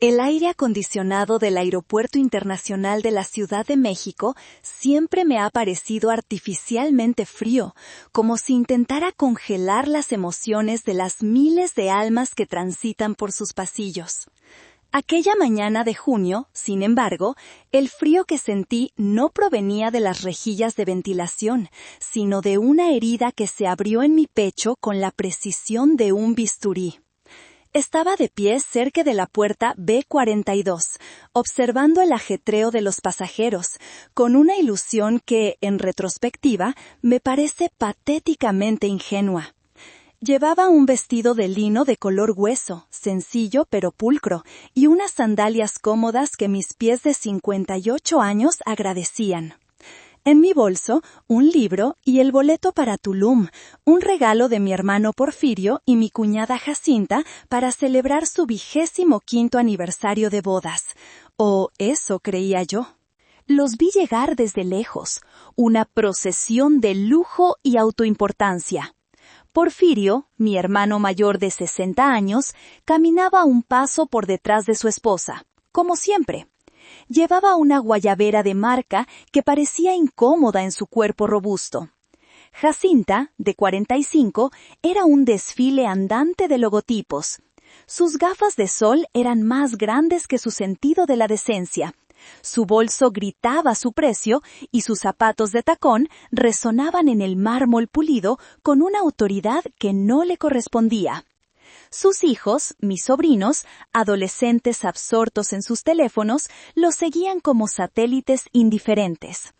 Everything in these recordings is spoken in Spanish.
El aire acondicionado del Aeropuerto Internacional de la Ciudad de México siempre me ha parecido artificialmente frío, como si intentara congelar las emociones de las miles de almas que transitan por sus pasillos. Aquella mañana de junio, sin embargo, el frío que sentí no provenía de las rejillas de ventilación, sino de una herida que se abrió en mi pecho con la precisión de un bisturí. Estaba de pie cerca de la puerta B42, observando el ajetreo de los pasajeros, con una ilusión que, en retrospectiva, me parece patéticamente ingenua. Llevaba un vestido de lino de color hueso, sencillo pero pulcro, y unas sandalias cómodas que mis pies de 58 años agradecían. En mi bolso, un libro y el boleto para Tulum, un regalo de mi hermano Porfirio y mi cuñada Jacinta para celebrar su 25º aniversario de bodas. O eso creía yo. Los vi llegar desde lejos, una procesión de lujo y autoimportancia. Porfirio, mi hermano mayor de 60 años, caminaba un paso por detrás de su esposa, como siempre. Llevaba una guayabera de marca que parecía incómoda en su cuerpo robusto. Jacinta, de 45, era un desfile andante de logotipos. Sus gafas de sol eran más grandes que su sentido de la decencia. Su bolso gritaba su precio y sus zapatos de tacón resonaban en el mármol pulido con una autoridad que no le correspondía. Sus hijos, mis sobrinos, adolescentes absortos en sus teléfonos, los seguían como satélites indiferentes.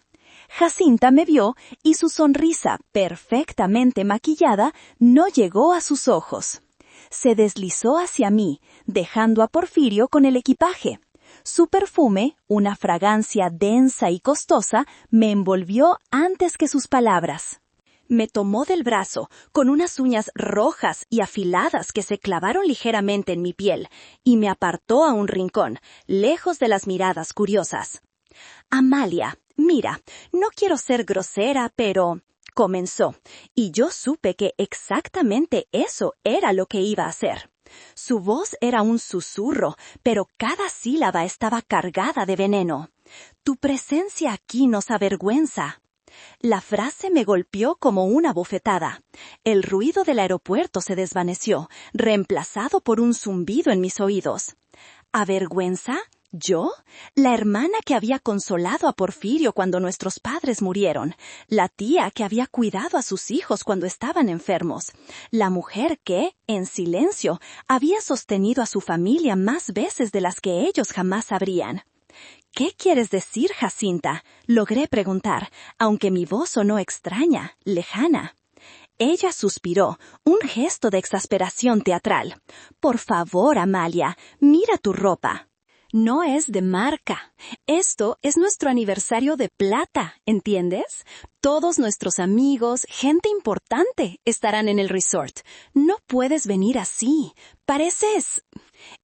Jacinta me vio y su sonrisa, perfectamente maquillada, no llegó a sus ojos. Se deslizó hacia mí, dejando a Porfirio con el equipaje. Su perfume, una fragancia densa y costosa, me envolvió antes que sus palabras. Me tomó del brazo, con unas uñas rojas y afiladas que se clavaron ligeramente en mi piel, y me apartó a un rincón, lejos de las miradas curiosas. «Amalia, mira, no quiero ser grosera, pero...» comenzó, y yo supe que exactamente eso era lo que iba a hacer. Su voz era un susurro, pero cada sílaba estaba cargada de veneno. «Tu presencia aquí nos avergüenza». La frase me golpeó como una bofetada. El ruido del aeropuerto se desvaneció, reemplazado por un zumbido en mis oídos. ¿Avergüenza? ¿Yo? La hermana que había consolado a Porfirio cuando nuestros padres murieron, la tía que había cuidado a sus hijos cuando estaban enfermos, la mujer que, en silencio, había sostenido a su familia más veces de las que ellos jamás sabrían. «¿Qué quieres decir, Jacinta?», logré preguntar, aunque mi voz sonó extraña, lejana. Ella suspiró, un gesto de exasperación teatral. «Por favor, Amalia, mira tu ropa». «No es de marca. Esto es nuestro aniversario de plata, ¿entiendes? Todos nuestros amigos, gente importante, estarán en el resort. No puedes venir así. Pareces...»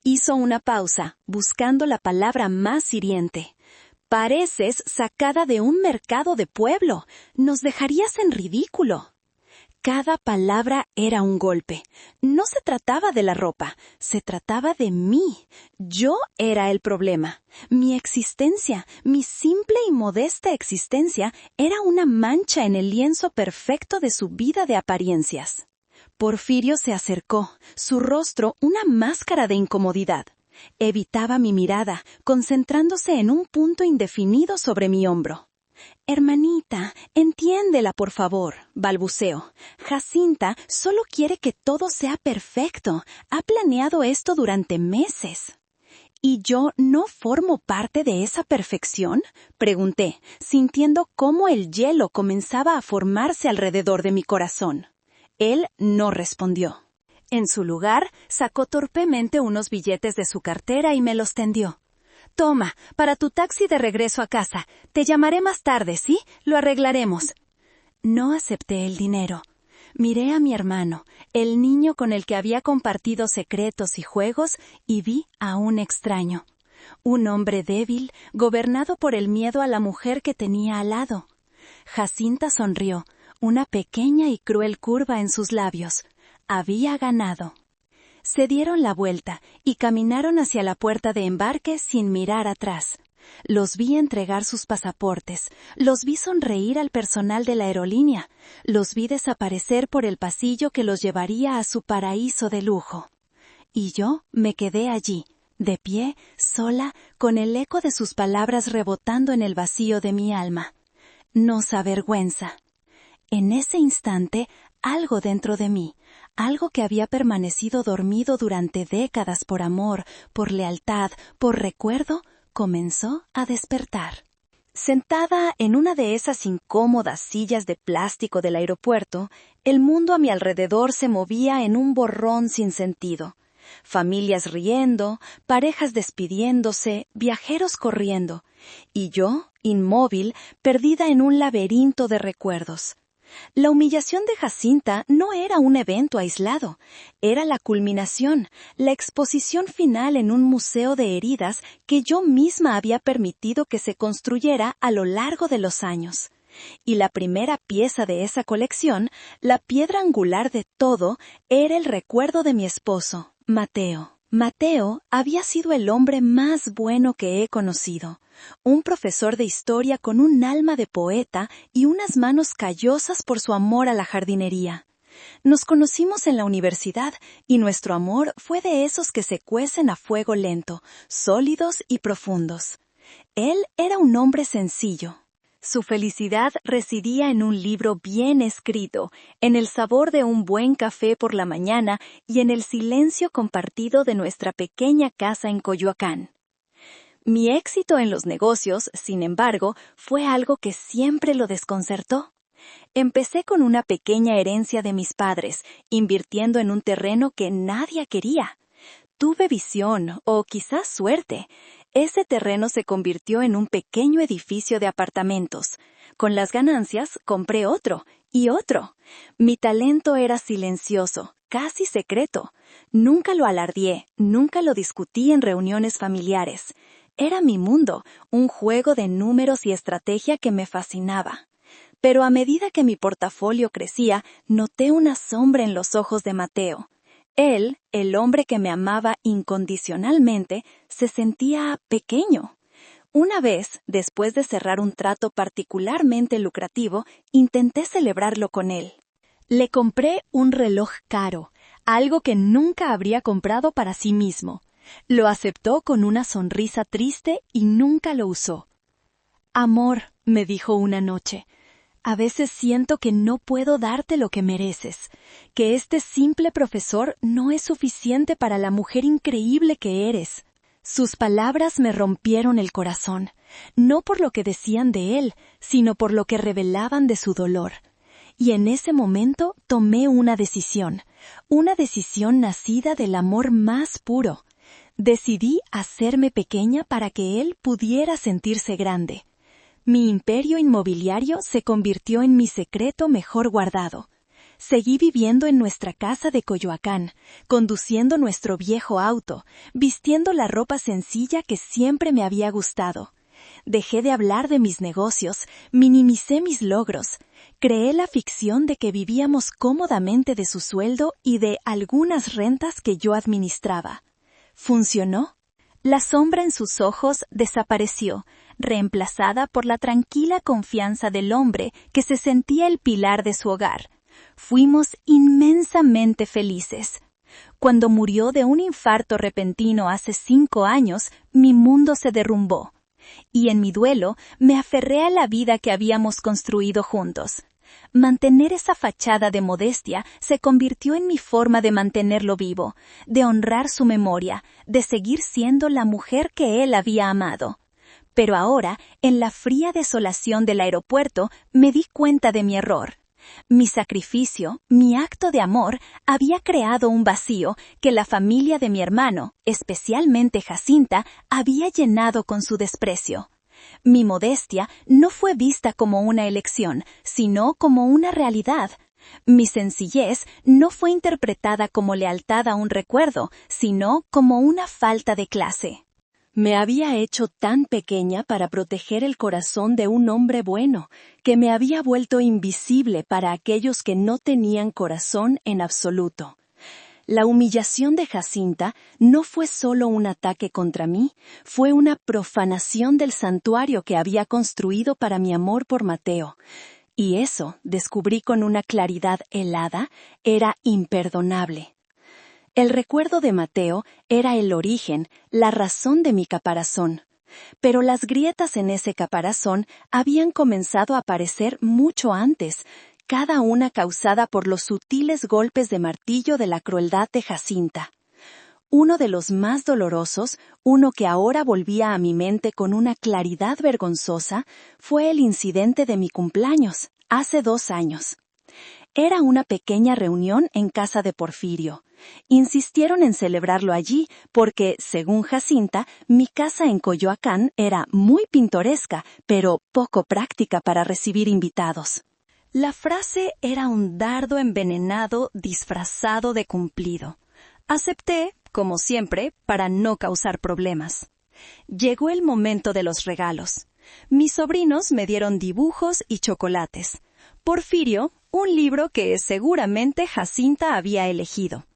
Hizo una pausa, buscando la palabra más hiriente. «Pareces sacada de un mercado de pueblo. Nos dejarías en ridículo». Cada palabra era un golpe. No se trataba de la ropa, se trataba de mí. Yo era el problema. Mi existencia, mi simple y modesta existencia, era una mancha en el lienzo perfecto de su vida de apariencias. Porfirio se acercó, su rostro una máscara de incomodidad. Evitaba mi mirada, concentrándose en un punto indefinido sobre mi hombro. «Hermanita, entiéndela, por favor», balbuceó. «Jacinta solo quiere que todo sea perfecto. Ha planeado esto durante meses». «¿Y yo no formo parte de esa perfección?», pregunté, sintiendo cómo el hielo comenzaba a formarse alrededor de mi corazón. Él no respondió. En su lugar, sacó torpemente unos billetes de su cartera y me los tendió. «Toma, para tu taxi de regreso a casa. Te llamaré más tarde, ¿sí? Lo arreglaremos». No acepté el dinero. Miré a mi hermano, el niño con el que había compartido secretos y juegos, y vi a un extraño. Un hombre débil, gobernado por el miedo a la mujer que tenía al lado. Jacinta sonrió, una pequeña y cruel curva en sus labios. Había ganado. Se dieron la vuelta y caminaron hacia la puerta de embarque sin mirar atrás. Los vi entregar sus pasaportes, los vi sonreír al personal de la aerolínea, los vi desaparecer por el pasillo que los llevaría a su paraíso de lujo. Y yo me quedé allí, de pie, sola, con el eco de sus palabras rebotando en el vacío de mi alma. Nos avergüenza. En ese instante, algo dentro de mí, algo que había permanecido dormido durante décadas por amor, por lealtad, por recuerdo, comenzó a despertar. Sentada en una de esas incómodas sillas de plástico del aeropuerto, el mundo a mi alrededor se movía en un borrón sin sentido. Familias riendo, parejas despidiéndose, viajeros corriendo, y yo, inmóvil, perdida en un laberinto de recuerdos. La humillación de Jacinta no era un evento aislado, era la culminación, la exposición final en un museo de heridas que yo misma había permitido que se construyera a lo largo de los años. Y la primera pieza de esa colección, la piedra angular de todo, era el recuerdo de mi esposo, Mateo. Mateo había sido el hombre más bueno que he conocido, un profesor de historia con un alma de poeta y unas manos callosas por su amor a la jardinería. Nos conocimos en la universidad y nuestro amor fue de esos que se cuecen a fuego lento, sólidos y profundos. Él era un hombre sencillo. Su felicidad residía en un libro bien escrito, en el sabor de un buen café por la mañana y en el silencio compartido de nuestra pequeña casa en Coyoacán. Mi éxito en los negocios, sin embargo, fue algo que siempre lo desconcertó. Empecé con una pequeña herencia de mis padres, invirtiendo en un terreno que nadie quería. Tuve visión, o quizás suerte. Ese terreno se convirtió en un pequeño edificio de apartamentos. Con las ganancias compré otro y otro. Mi talento era silencioso, casi secreto. Nunca lo alardeé, nunca lo discutí en reuniones familiares. Era mi mundo, un juego de números y estrategia que me fascinaba. Pero a medida que mi portafolio crecía, noté una sombra en los ojos de Mateo. Él, el hombre que me amaba incondicionalmente, se sentía pequeño. Una vez, después de cerrar un trato particularmente lucrativo, intenté celebrarlo con él. Le compré un reloj caro, algo que nunca habría comprado para sí mismo. Lo aceptó con una sonrisa triste y nunca lo usó. «Amor», me dijo una noche, «a veces siento que no puedo darte lo que mereces, que este simple profesor no es suficiente para la mujer increíble que eres». Sus palabras me rompieron el corazón, no por lo que decían de él, sino por lo que revelaban de su dolor. Y en ese momento tomé una decisión nacida del amor más puro. Decidí hacerme pequeña para que él pudiera sentirse grande. Mi imperio inmobiliario se convirtió en mi secreto mejor guardado. Seguí viviendo en nuestra casa de Coyoacán, conduciendo nuestro viejo auto, vistiendo la ropa sencilla que siempre me había gustado. Dejé de hablar de mis negocios, minimicé mis logros. Creé la ficción de que vivíamos cómodamente de su sueldo y de algunas rentas que yo administraba. ¿Funcionó? La sombra en sus ojos desapareció, reemplazada por la tranquila confianza del hombre que se sentía el pilar de su hogar. Fuimos inmensamente felices. Cuando murió de un infarto repentino hace 5 años, mi mundo se derrumbó. Y en mi duelo me aferré a la vida que habíamos construido juntos. Mantener esa fachada de modestia se convirtió en mi forma de mantenerlo vivo, de honrar su memoria, de seguir siendo la mujer que él había amado. Pero ahora, en la fría desolación del aeropuerto, me di cuenta de mi error. Mi sacrificio, mi acto de amor, había creado un vacío que la familia de mi hermano, especialmente Jacinta, había llenado con su desprecio. Mi modestia no fue vista como una elección, sino como una realidad. Mi sencillez no fue interpretada como lealtad a un recuerdo, sino como una falta de clase. Me había hecho tan pequeña para proteger el corazón de un hombre bueno, que me había vuelto invisible para aquellos que no tenían corazón en absoluto. La humillación de Jacinta no fue solo un ataque contra mí, fue una profanación del santuario que había construido para mi amor por Mateo. Y eso, descubrí con una claridad helada, era imperdonable. El recuerdo de Mateo era el origen, la razón de mi caparazón. Pero las grietas en ese caparazón habían comenzado a aparecer mucho antes, cada una causada por los sutiles golpes de martillo de la crueldad de Jacinta. Uno de los más dolorosos, uno que ahora volvía a mi mente con una claridad vergonzosa, fue el incidente de mi cumpleaños, hace 2 años. Era una pequeña reunión en casa de Porfirio. Insistieron en celebrarlo allí porque, según Jacinta, mi casa en Coyoacán era muy pintoresca, pero poco práctica para recibir invitados. La frase era un dardo envenenado disfrazado de cumplido. Acepté, como siempre, para no causar problemas. Llegó el momento de los regalos. Mis sobrinos me dieron dibujos y chocolates. Porfirio, un libro que seguramente Jacinta había elegido.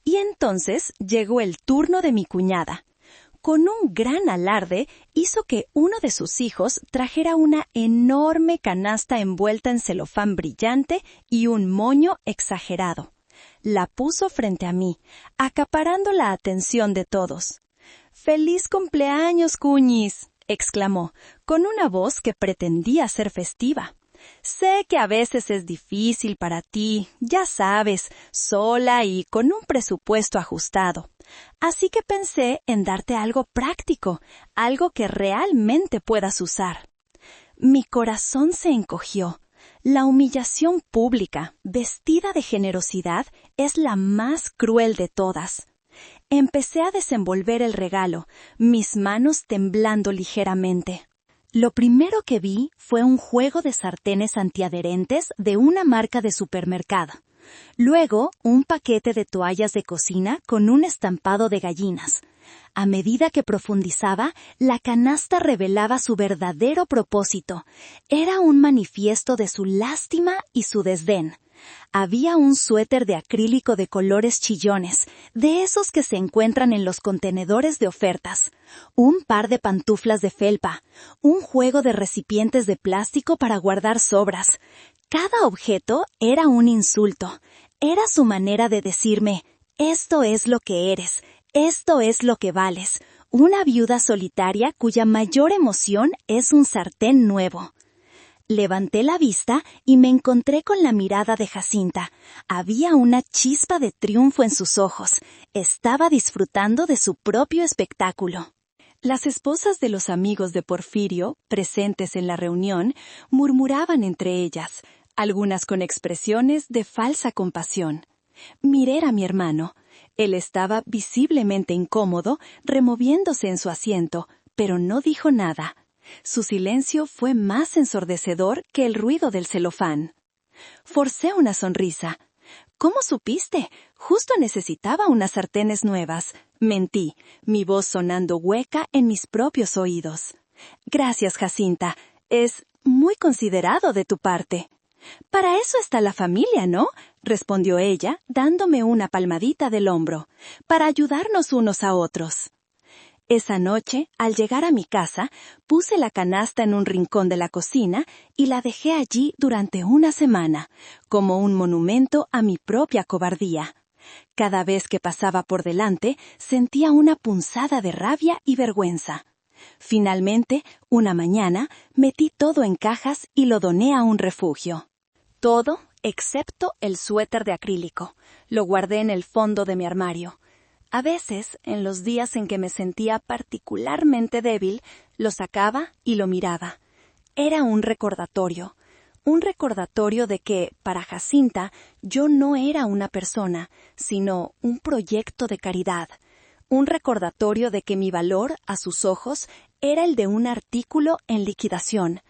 Y entonces llegó el turno de mi cuñada. Con un gran alarde, hizo que uno de sus hijos trajera una enorme canasta envuelta en celofán brillante y un moño exagerado. La puso frente a mí, acaparando la atención de todos. «¡Feliz cumpleaños, cuñis!», exclamó, con una voz que pretendía ser festiva. «Sé que a veces es difícil para ti, ya sabes, sola y con un presupuesto ajustado. Así que pensé en darte algo práctico, algo que realmente puedas usar». Mi corazón se encogió. La humillación pública, vestida de generosidad, es la más cruel de todas. Empecé a desenvolver el regalo, mis manos temblando ligeramente. Lo primero que vi fue un juego de sartenes antiadherentes de una marca de supermercado. Luego, un paquete de toallas de cocina con un estampado de gallinas. A medida que profundizaba, la canasta revelaba su verdadero propósito. Era un manifiesto de su lástima y su desdén. Había un suéter de acrílico de colores chillones, de esos que se encuentran en los contenedores de ofertas, un par de pantuflas de felpa, un juego de recipientes de plástico para guardar sobras. Cada objeto era un insulto. Era su manera de decirme, «Esto es lo que eres, esto es lo que vales», una viuda solitaria cuya mayor emoción es un sartén nuevo. Levanté la vista y me encontré con la mirada de Jacinta. Había una chispa de triunfo en sus ojos. Estaba disfrutando de su propio espectáculo. Las esposas de los amigos de Porfirio, presentes en la reunión, murmuraban entre ellas, algunas con expresiones de falsa compasión. Miré a mi hermano. Él estaba visiblemente incómodo, removiéndose en su asiento, pero no dijo nada. Su silencio fue más ensordecedor que el ruido del celofán. Forcé una sonrisa. «¿Cómo supiste? Justo necesitaba unas sartenes nuevas», mentí, mi voz sonando hueca en mis propios oídos. «Gracias, Jacinta. Es muy considerado de tu parte». «Para eso está la familia, ¿no?», respondió ella, dándome una palmadita del hombro. «Para ayudarnos unos a otros». Esa noche, al llegar a mi casa, puse la canasta en un rincón de la cocina y la dejé allí durante una semana, como un monumento a mi propia cobardía. Cada vez que pasaba por delante, sentía una punzada de rabia y vergüenza. Finalmente, una mañana, metí todo en cajas y lo doné a un refugio. Todo, excepto el suéter de acrílico. Lo guardé en el fondo de mi armario. A veces, en los días en que me sentía particularmente débil, lo sacaba y lo miraba. Era un recordatorio de que, para Jacinta, yo no era una persona, sino un proyecto de caridad. Un recordatorio de que mi valor, a sus ojos, era el de un artículo en liquidación.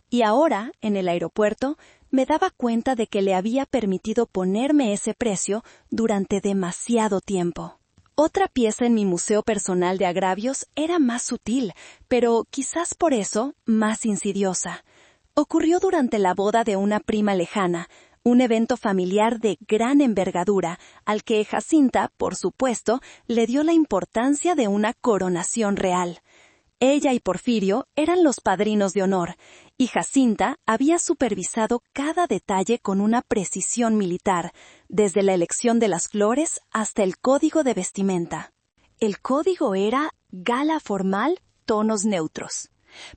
Y ahora, en el aeropuerto, me daba cuenta de que le había permitido ponerme ese precio durante demasiado tiempo. Otra pieza en mi museo personal de agravios era más sutil, pero quizás por eso más insidiosa. Ocurrió durante la boda de una prima lejana, un evento familiar de gran envergadura, al que Jacinta, por supuesto, le dio la importancia de una coronación real. Ella y Porfirio eran los padrinos de honor, y Jacinta había supervisado cada detalle con una precisión militar, desde la elección de las flores hasta el código de vestimenta. El código era gala formal, tonos neutros.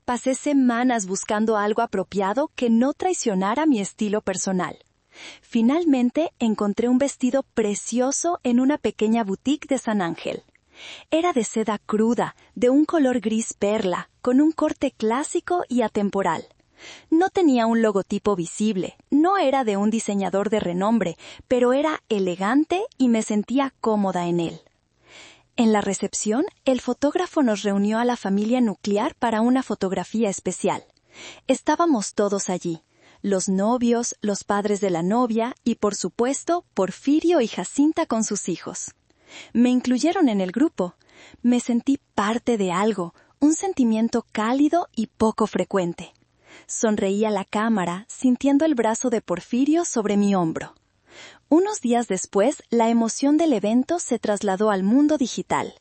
Pasé semanas buscando algo apropiado que no traicionara mi estilo personal. Finalmente encontré un vestido precioso en una pequeña boutique de San Ángel. Era de seda cruda, de un color gris perla, con un corte clásico y atemporal. No tenía un logotipo visible, no era de un diseñador de renombre, pero era elegante y me sentía cómoda en él. En la recepción, el fotógrafo nos reunió a la familia nuclear para una fotografía especial. Estábamos todos allí, los novios, los padres de la novia y, por supuesto, Porfirio y Jacinta con sus hijos. Me incluyeron en el grupo. Me sentí parte de algo, un sentimiento cálido y poco frecuente. Sonreí a la cámara, sintiendo el brazo de Porfirio sobre mi hombro. Unos días después, la emoción del evento se trasladó al mundo digital.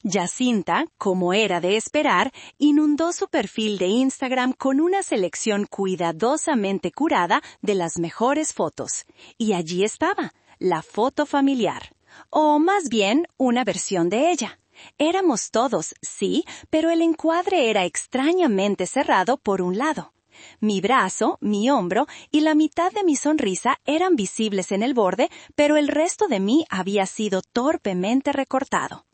Jacinta, como era de esperar, inundó su perfil de Instagram con una selección cuidadosamente curada de las mejores fotos. Y allí estaba, la foto familiar. O más bien, una versión de ella. Éramos todos, sí, pero el encuadre era extrañamente cerrado por un lado. Mi brazo, mi hombro y la mitad de mi sonrisa eran visibles en el borde, pero el resto de mí había sido torpemente recortado.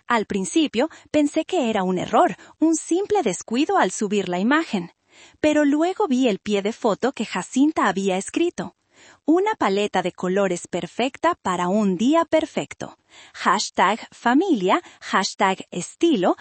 Al principio pensé que era un error, un simple descuido al subir la imagen. Pero luego vi el pie de foto que Jacinta había escrito. Una paleta de colores perfecta para un día perfecto. #familia, #estilo,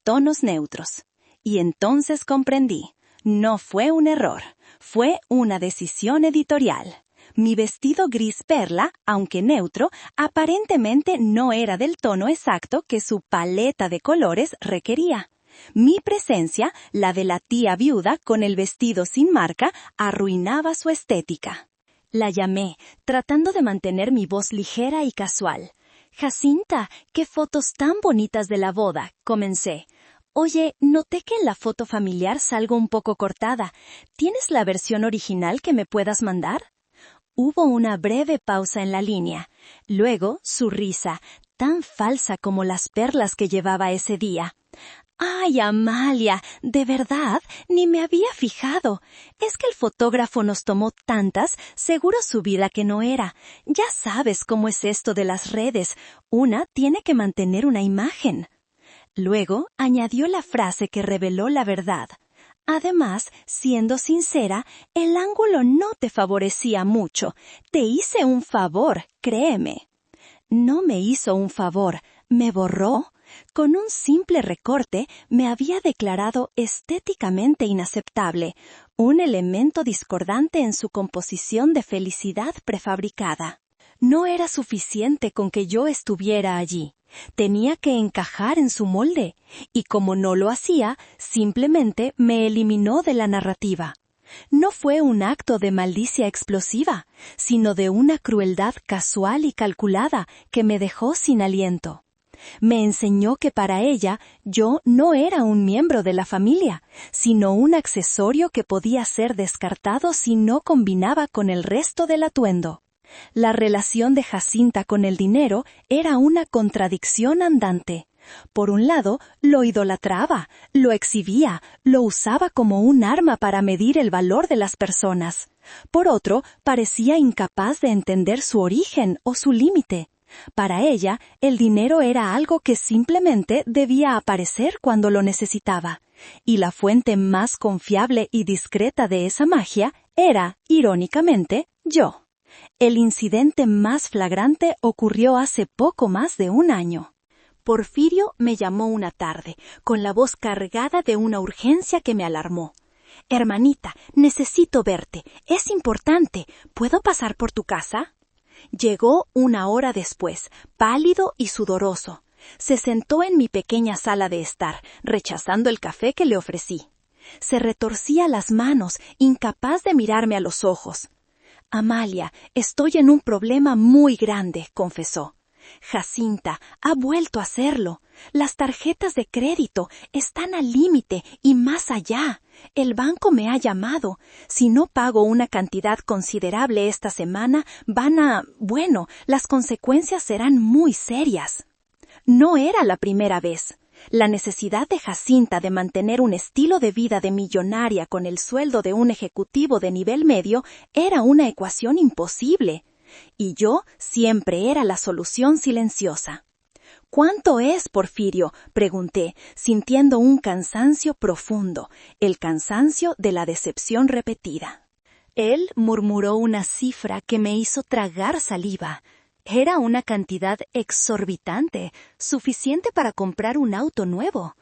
#tonos neutros. Y entonces comprendí. No fue un error, fue una decisión editorial. Mi vestido gris perla, aunque neutro, aparentemente no era del tono exacto que su paleta de colores requería. Mi presencia, la de la tía viuda con el vestido sin marca, arruinaba su estética. La llamé, tratando de mantener mi voz ligera y casual. «Jacinta, qué fotos tan bonitas de la boda», comencé. «Oye, noté que en la foto familiar salgo un poco cortada. ¿Tienes la versión original que me puedas mandar?» Hubo una breve pausa en la línea. Luego, su risa, tan falsa como las perlas que llevaba ese día. «¡Ay, Amalia! ¿De verdad? Ni me había fijado. Es que el fotógrafo nos tomó tantas, seguro subí la que no era. Ya sabes cómo es esto de las redes. Una tiene que mantener una imagen». Luego añadió la frase que reveló la verdad. Además, siendo sincera, el ángulo no te favorecía mucho. Te hice un favor, créeme. No me hizo un favor, me borró. Con un simple recorte me había declarado estéticamente inaceptable, un elemento discordante en su composición de felicidad prefabricada. No era suficiente con que yo estuviera allí. Tenía que encajar en su molde, y como no lo hacía, simplemente me eliminó de la narrativa. No fue un acto de maldicia explosiva, sino de una crueldad casual y calculada que me dejó sin aliento. Me enseñó que para ella yo no era un miembro de la familia, sino un accesorio que podía ser descartado si no combinaba con el resto del atuendo. La relación de Jacinta con el dinero era una contradicción andante. Por un lado, lo idolatraba, lo exhibía, lo usaba como un arma para medir el valor de las personas. Por otro, parecía incapaz de entender su origen o su límite. Para ella, el dinero era algo que simplemente debía aparecer cuando lo necesitaba. Y la fuente más confiable y discreta de esa magia era, irónicamente, yo. El incidente más flagrante ocurrió hace poco más de un año. Porfirio me llamó una tarde, con la voz cargada de una urgencia que me alarmó. «Hermanita, necesito verte. Es importante. ¿Puedo pasar por tu casa?» Llegó una hora después, pálido y sudoroso. Se sentó en mi pequeña sala de estar, rechazando el café que le ofrecí. Se retorcía las manos, incapaz de mirarme a los ojos. Amalia, estoy en un problema muy grande, confesó. Jacinta ha vuelto a hacerlo. Las tarjetas de crédito están al límite y más allá. El banco me ha llamado. Si no pago una cantidad considerable esta semana, las consecuencias serán muy serias. No era la primera vez. La necesidad de Jacinta de mantener un estilo de vida de millonaria con el sueldo de un ejecutivo de nivel medio era una ecuación imposible. Y yo siempre era la solución silenciosa. ¿Cuánto es, Porfirio?, pregunté, sintiendo un cansancio profundo, el cansancio de la decepción repetida. Él murmuró una cifra que me hizo tragar saliva. Era una cantidad exorbitante, suficiente para comprar un auto nuevo.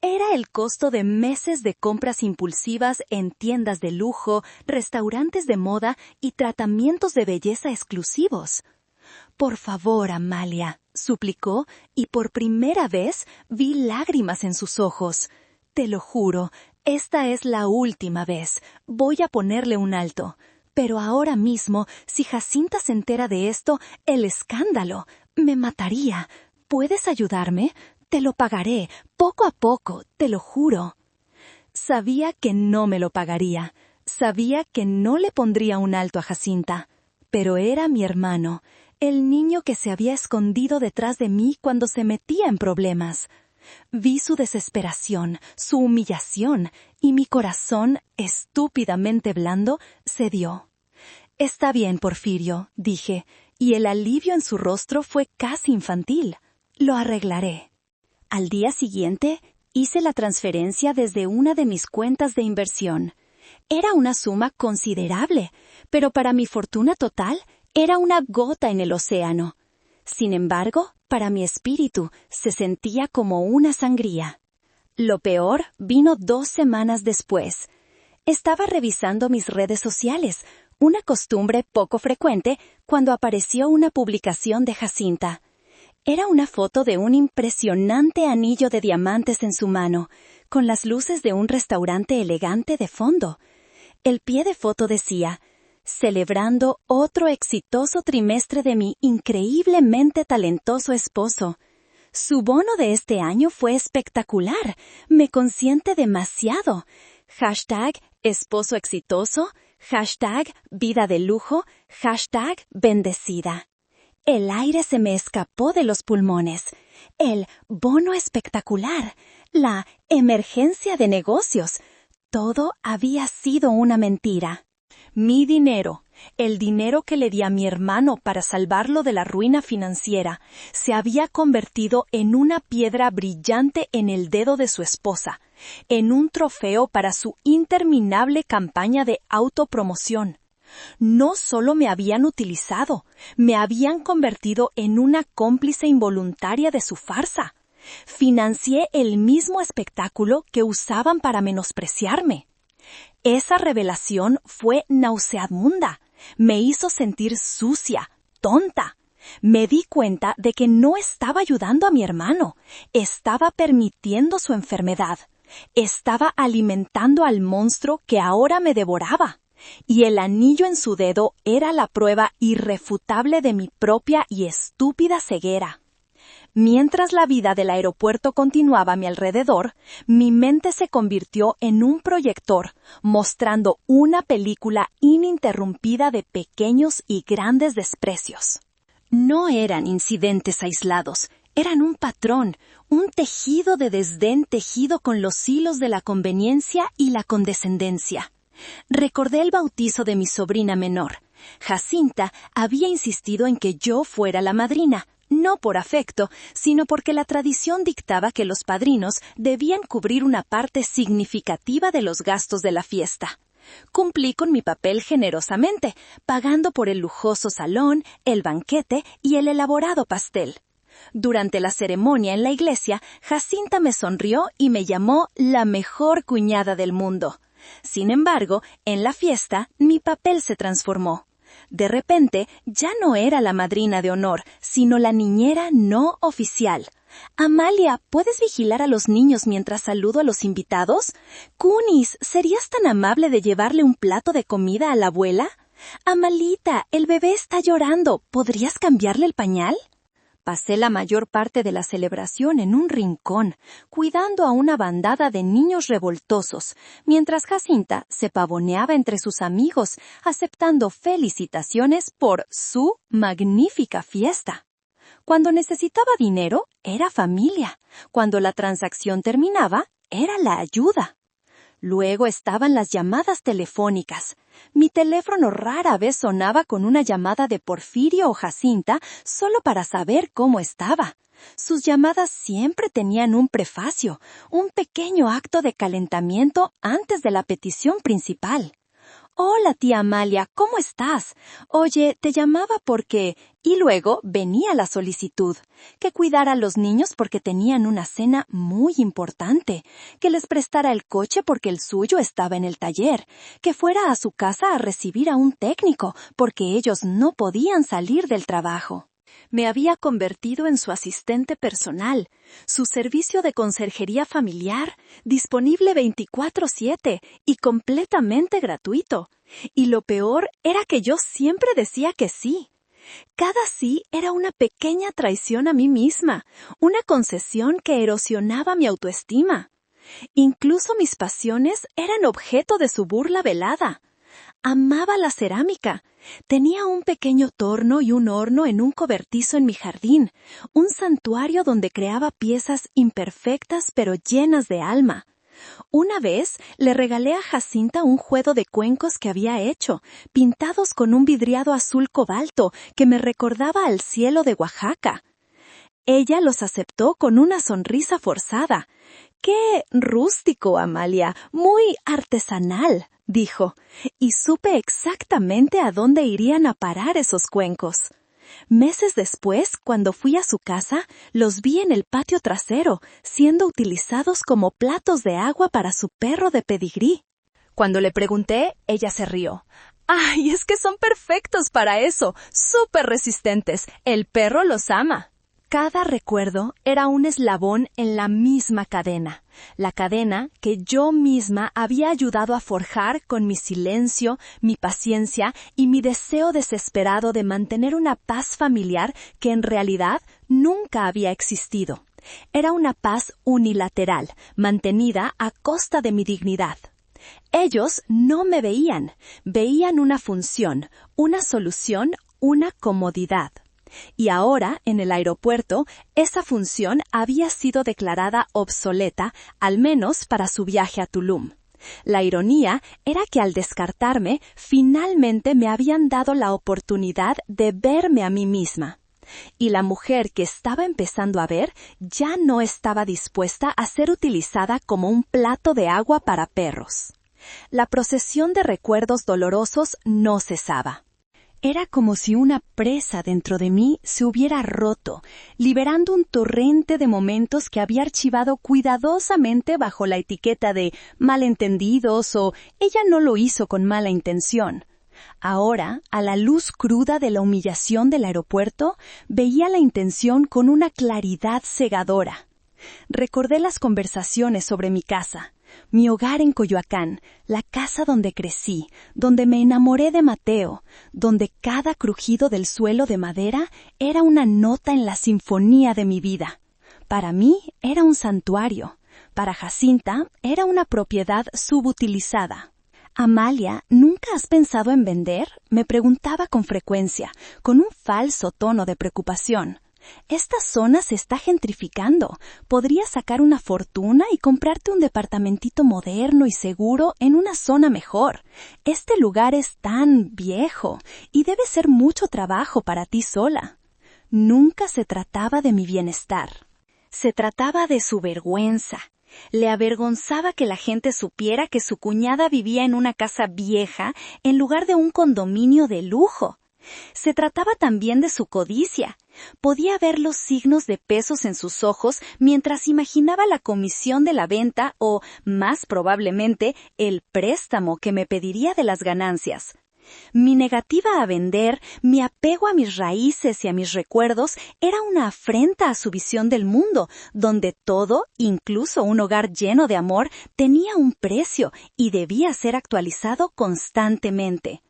Era el costo de meses de compras impulsivas en tiendas de lujo, restaurantes de moda y tratamientos de belleza exclusivos. «Por favor, Amalia», suplicó, y por primera vez vi lágrimas en sus ojos. «Te lo juro, esta es la última vez. Voy a ponerle un alto. Pero ahora mismo, si Jacinta se entera de esto, el escándalo me mataría. ¿Puedes ayudarme? Te lo pagaré, poco a poco, te lo juro». Sabía que no me lo pagaría. Sabía que no le pondría un alto a Jacinta. Pero era mi hermano, el niño que se había escondido detrás de mí cuando se metía en problemas. Vi su desesperación, su humillación, y mi corazón, estúpidamente blando, cedió. «Está bien, Porfirio», dije, y el alivio en su rostro fue casi infantil. «Lo arreglaré». Al día siguiente, hice la transferencia desde una de mis cuentas de inversión. Era una suma considerable, pero para mi fortuna total, era una gota en el océano. Sin embargo, para mi espíritu, se sentía como una sangría. Lo peor vino 2 semanas después. Estaba revisando mis redes sociales, una costumbre poco frecuente, cuando apareció una publicación de Jacinta. Era una foto de un impresionante anillo de diamantes en su mano, con las luces de un restaurante elegante de fondo. El pie de foto decía: «Celebrando otro exitoso trimestre de mi increíblemente talentoso esposo. Su bono de este año fue espectacular. Me consiente demasiado. Hashtag esposo exitoso. Hashtag vida de lujo. Hashtag bendecida». El aire se me escapó de los pulmones. El bono espectacular. La emergencia de negocios. Todo había sido una mentira. Mi dinero, el dinero que le di a mi hermano para salvarlo de la ruina financiera, se había convertido en una piedra brillante en el dedo de su esposa, en un trofeo para su interminable campaña de autopromoción. No solo me habían utilizado, me habían convertido en una cómplice involuntaria de su farsa. Financié el mismo espectáculo que usaban para menospreciarme. Esa revelación fue nauseabunda. Me hizo sentir sucia, tonta. Me di cuenta de que no estaba ayudando a mi hermano. Estaba permitiendo su enfermedad. Estaba alimentando al monstruo que ahora me devoraba. Y el anillo en su dedo era la prueba irrefutable de mi propia y estúpida ceguera. Mientras la vida del aeropuerto continuaba a mi alrededor, mi mente se convirtió en un proyector, mostrando una película ininterrumpida de pequeños y grandes desprecios. No eran incidentes aislados, eran un patrón, un tejido de desdén tejido con los hilos de la conveniencia y la condescendencia. Recordé el bautizo de mi sobrina menor. Jacinta había insistido en que yo fuera la madrina, no por afecto, sino porque la tradición dictaba que los padrinos debían cubrir una parte significativa de los gastos de la fiesta. Cumplí con mi papel generosamente, pagando por el lujoso salón, el banquete y el elaborado pastel. Durante la ceremonia en la iglesia, Jacinta me sonrió y me llamó la mejor cuñada del mundo. Sin embargo, en la fiesta, mi papel se transformó. De repente, ya no era la madrina de honor, sino la niñera no oficial. «Amalia, ¿puedes vigilar a los niños mientras saludo a los invitados? Kunis, ¿serías tan amable de llevarle un plato de comida a la abuela? Amalita, el bebé está llorando. ¿Podrías cambiarle el pañal? Pasé la mayor parte de la celebración en un rincón, cuidando a una bandada de niños revoltosos, mientras Jacinta se pavoneaba entre sus amigos, aceptando felicitaciones por su magnífica fiesta. Cuando necesitaba dinero, era familia. Cuando la transacción terminaba, era la ayuda. Luego estaban las llamadas telefónicas. Mi teléfono rara vez sonaba con una llamada de Porfirio o Jacinta solo para saber cómo estaba. Sus llamadas siempre tenían un prefacio, un pequeño acto de calentamiento antes de la petición principal. Hola, tía Amalia, ¿cómo estás? Oye, te llamaba porque... Y luego venía la solicitud, que cuidara a los niños porque tenían una cena muy importante, que les prestara el coche porque el suyo estaba en el taller, que fuera a su casa a recibir a un técnico porque ellos no podían salir del trabajo. Me había convertido en su asistente personal, su servicio de conserjería familiar, disponible 24/7 y completamente gratuito. Y lo peor era que yo siempre decía que sí. Cada sí era una pequeña traición a mí misma, una concesión que erosionaba mi autoestima. Incluso mis pasiones eran objeto de su burla velada. Amaba la cerámica. Tenía un pequeño torno y un horno en un cobertizo en mi jardín, un santuario donde creaba piezas imperfectas pero llenas de alma. Una vez le regalé a Jacinta un juego de cuencos que había hecho, pintados con un vidriado azul cobalto que me recordaba al cielo de Oaxaca. Ella los aceptó con una sonrisa forzada. ¡Qué rústico, Amalia! Muy artesanal, dijo, y supe exactamente a dónde irían a parar esos cuencos. Meses después, cuando fui a su casa, los vi en el patio trasero, siendo utilizados como platos de agua para su perro de pedigrí. Cuando le pregunté, ella se rió. ¡Ay, es que son perfectos para eso! ¡Súper resistentes! El perro los ama. Cada recuerdo era un eslabón en la misma cadena, la cadena que yo misma había ayudado a forjar con mi silencio, mi paciencia y mi deseo desesperado de mantener una paz familiar que en realidad nunca había existido. Era una paz unilateral, mantenida a costa de mi dignidad. Ellos no me veían una función, una solución, una comodidad. Y ahora, en el aeropuerto, esa función había sido declarada obsoleta, al menos para su viaje a Tulum. La ironía era que al descartarme, finalmente me habían dado la oportunidad de verme a mí misma. Y la mujer que estaba empezando a ver ya no estaba dispuesta a ser utilizada como un plato de agua para perros. La procesión de recuerdos dolorosos no cesaba. Era como si una presa dentro de mí se hubiera roto, liberando un torrente de momentos que había archivado cuidadosamente bajo la etiqueta de malentendidos o ella no lo hizo con mala intención. Ahora, a la luz cruda de la humillación del aeropuerto, veía la intención con una claridad cegadora. Recordé las conversaciones sobre mi casa. Mi hogar en Coyoacán, la casa donde crecí, donde me enamoré de Mateo, donde cada crujido del suelo de madera era una nota en la sinfonía de mi vida. Para mí era un santuario, para Jacinta era una propiedad subutilizada. Amalia, ¿nunca has pensado en vender? Me preguntaba con frecuencia, con un falso tono de preocupación. Esta zona se está gentrificando. Podrías sacar una fortuna y comprarte un departamentito moderno y seguro en una zona mejor. Este lugar es tan viejo y debe ser mucho trabajo para ti sola. Nunca se trataba de mi bienestar. Se trataba de su vergüenza. Le avergonzaba que la gente supiera que su cuñada vivía en una casa vieja en lugar de un condominio de lujo. Se trataba también de su codicia. Podía ver los signos de pesos en sus ojos mientras imaginaba la comisión de la venta o, más probablemente, el préstamo que me pediría de las ganancias. Mi negativa a vender, mi apego a mis raíces y a mis recuerdos era una afrenta a su visión del mundo, donde todo, incluso un hogar lleno de amor, tenía un precio y debía ser actualizado constantemente.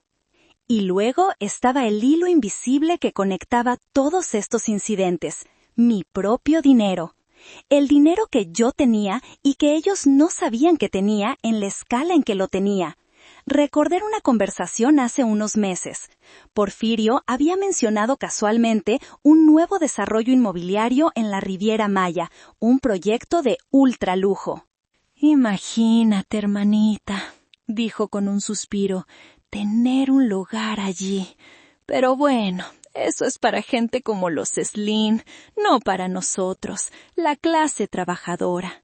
Y luego estaba el hilo invisible que conectaba todos estos incidentes, mi propio dinero. El dinero que yo tenía y que ellos no sabían que tenía en la escala en que lo tenía. Recordé una conversación hace unos meses. Porfirio había mencionado casualmente un nuevo desarrollo inmobiliario en la Riviera Maya, un proyecto de ultralujo. «Imagínate, hermanita», dijo con un suspiro, «tener un lugar allí. Pero bueno, eso es para gente como los Slim, no para nosotros, la clase trabajadora».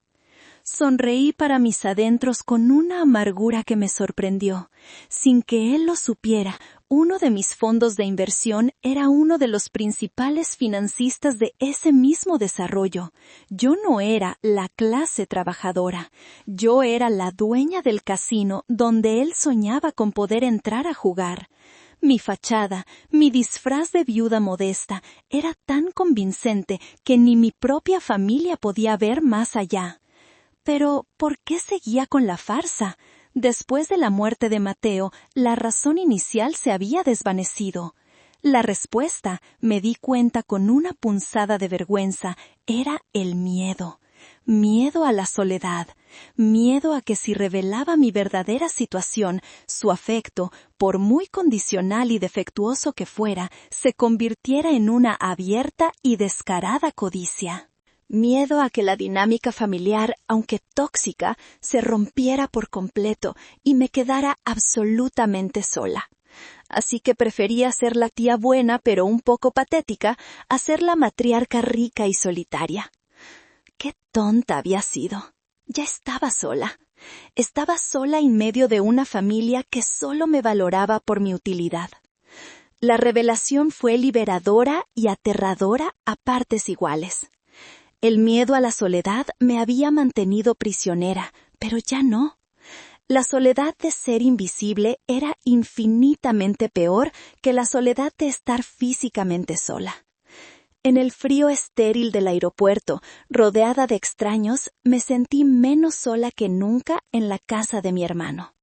Sonreí para mis adentros con una amargura que me sorprendió. Sin que él lo supiera, uno de mis fondos de inversión era uno de los principales financistas de ese mismo desarrollo. Yo no era la clase trabajadora. Yo era la dueña del casino donde él soñaba con poder entrar a jugar. Mi fachada, mi disfraz de viuda modesta, era tan convincente que ni mi propia familia podía ver más allá. Pero, ¿por qué seguía con la farsa? Después de la muerte de Mateo, la razón inicial se había desvanecido. La respuesta, me di cuenta con una punzada de vergüenza, era el miedo. Miedo a la soledad. Miedo a que si revelaba mi verdadera situación, su afecto, por muy condicional y defectuoso que fuera, se convirtiera en una abierta y descarada codicia. Miedo a que la dinámica familiar, aunque tóxica, se rompiera por completo y me quedara absolutamente sola. Así que prefería ser la tía buena pero un poco patética a ser la matriarca rica y solitaria. ¡Qué tonta había sido! Ya estaba sola. Estaba sola en medio de una familia que solo me valoraba por mi utilidad. La revelación fue liberadora y aterradora a partes iguales. El miedo a la soledad me había mantenido prisionera, pero ya no. La soledad de ser invisible era infinitamente peor que la soledad de estar físicamente sola. En el frío estéril del aeropuerto, rodeada de extraños, me sentí menos sola que nunca en la casa de mi hermano.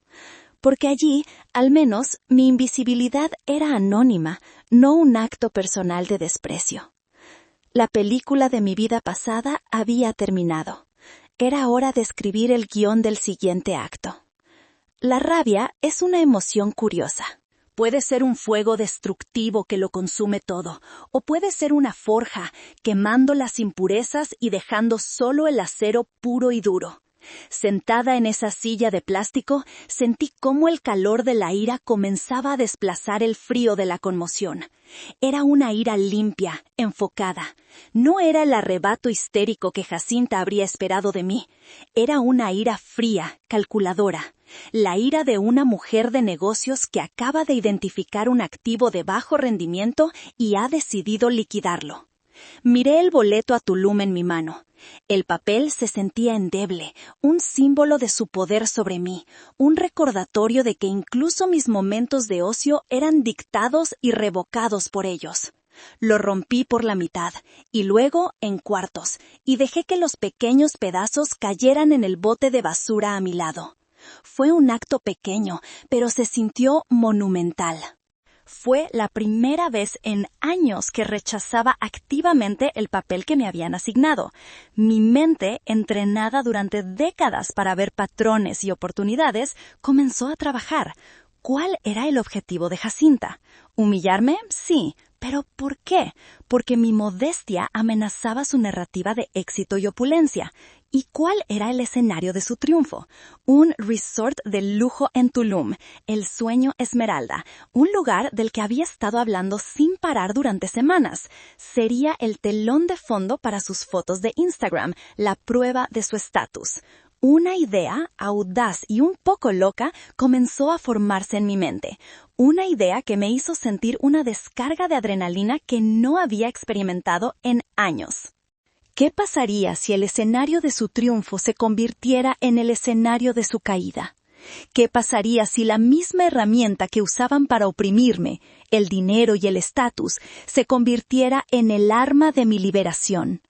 Porque allí, al menos, mi invisibilidad era anónima, no un acto personal de desprecio. La película de mi vida pasada había terminado. Era hora de escribir el guión del siguiente acto. La rabia es una emoción curiosa. Puede ser un fuego destructivo que lo consume todo, o puede ser una forja, quemando las impurezas y dejando solo el acero puro y duro. Sentada en esa silla de plástico, sentí cómo el calor de la ira comenzaba a desplazar el frío de la conmoción. Era una ira limpia, enfocada. No era el arrebato histérico que Jacinta habría esperado de mí. Era una ira fría, calculadora. La ira de una mujer de negocios que acaba de identificar un activo de bajo rendimiento y ha decidido liquidarlo. Miré el boleto a Tulum en mi mano. El papel se sentía endeble, un símbolo de su poder sobre mí, un recordatorio de que incluso mis momentos de ocio eran dictados y revocados por ellos. Lo rompí por la mitad, y luego en cuartos, y dejé que los pequeños pedazos cayeran en el bote de basura a mi lado. Fue un acto pequeño, pero se sintió monumental. Fue la primera vez en años que rechazaba activamente el papel que me habían asignado. Mi mente, entrenada durante décadas para ver patrones y oportunidades, comenzó a trabajar. ¿Cuál era el objetivo de Jacinta? ¿Humillarme? Sí. ¿Pero por qué? Porque mi modestia amenazaba su narrativa de éxito y opulencia. ¿Y cuál era el escenario de su triunfo? Un resort de lujo en Tulum, el sueño Esmeralda, un lugar del que había estado hablando sin parar durante semanas. Sería el telón de fondo para sus fotos de Instagram, la prueba de su estatus. Una idea, audaz y un poco loca, comenzó a formarse en mi mente. Una idea que me hizo sentir una descarga de adrenalina que no había experimentado en años. ¿Qué pasaría si el escenario de su triunfo se convirtiera en el escenario de su caída? ¿Qué pasaría si la misma herramienta que usaban para oprimirme, el dinero y el estatus, se convirtiera en el arma de mi liberación?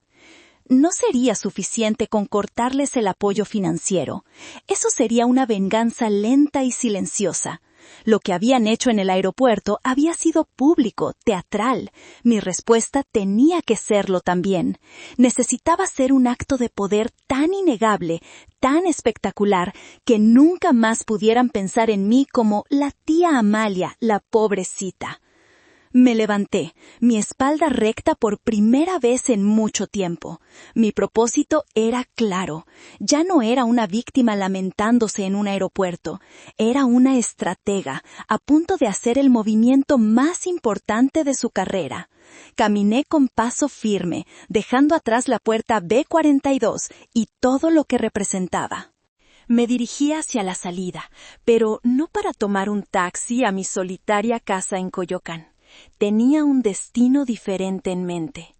No sería suficiente con cortarles el apoyo financiero. Eso sería una venganza lenta y silenciosa. Lo que habían hecho en el aeropuerto había sido público, teatral. Mi respuesta tenía que serlo también. Necesitaba ser un acto de poder tan innegable, tan espectacular, que nunca más pudieran pensar en mí como la tía Amalia, la pobrecita. Me levanté, mi espalda recta por primera vez en mucho tiempo. Mi propósito era claro. Ya no era una víctima lamentándose en un aeropuerto. Era una estratega, a punto de hacer el movimiento más importante de su carrera. Caminé con paso firme, dejando atrás la puerta B42 y todo lo que representaba. Me dirigí hacia la salida, pero no para tomar un taxi a mi solitaria casa en Coyoacán. Tenía un destino diferente en mente.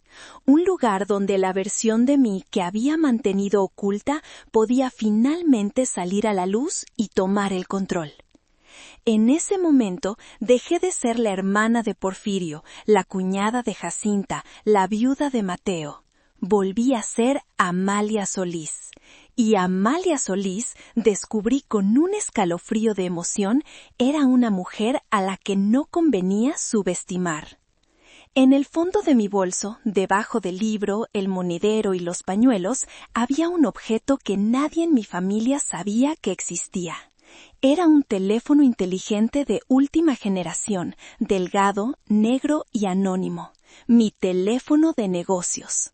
Un lugar donde la versión de mí que había mantenido oculta podía finalmente salir a la luz y tomar el control. En ese momento dejé de ser la hermana de Porfirio, la cuñada de Jacinta, la viuda de Mateo. Volví a ser Amalia Solís. Y Amalia Solís, descubrí con un escalofrío de emoción, era una mujer a la que no convenía subestimar. En el fondo de mi bolso, debajo del libro, el monedero y los pañuelos, había un objeto que nadie en mi familia sabía que existía. Era un teléfono inteligente de última generación, delgado, negro y anónimo. Mi teléfono de negocios.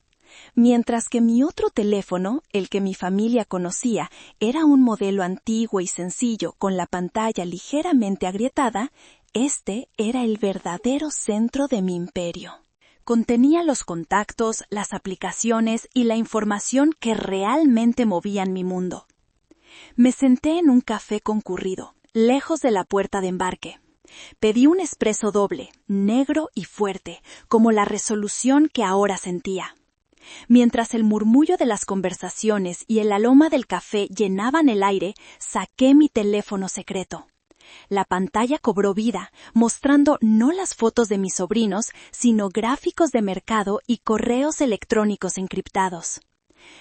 Mientras que mi otro teléfono, el que mi familia conocía, era un modelo antiguo y sencillo con la pantalla ligeramente agrietada, este era el verdadero centro de mi imperio. Contenía los contactos, las aplicaciones y la información que realmente movían mi mundo. Me senté en un café concurrido, lejos de la puerta de embarque. Pedí un espresso doble, negro y fuerte, como la resolución que ahora sentía. Mientras el murmullo de las conversaciones y el aroma del café llenaban el aire, saqué mi teléfono secreto. La pantalla cobró vida, mostrando no las fotos de mis sobrinos, sino gráficos de mercado y correos electrónicos encriptados.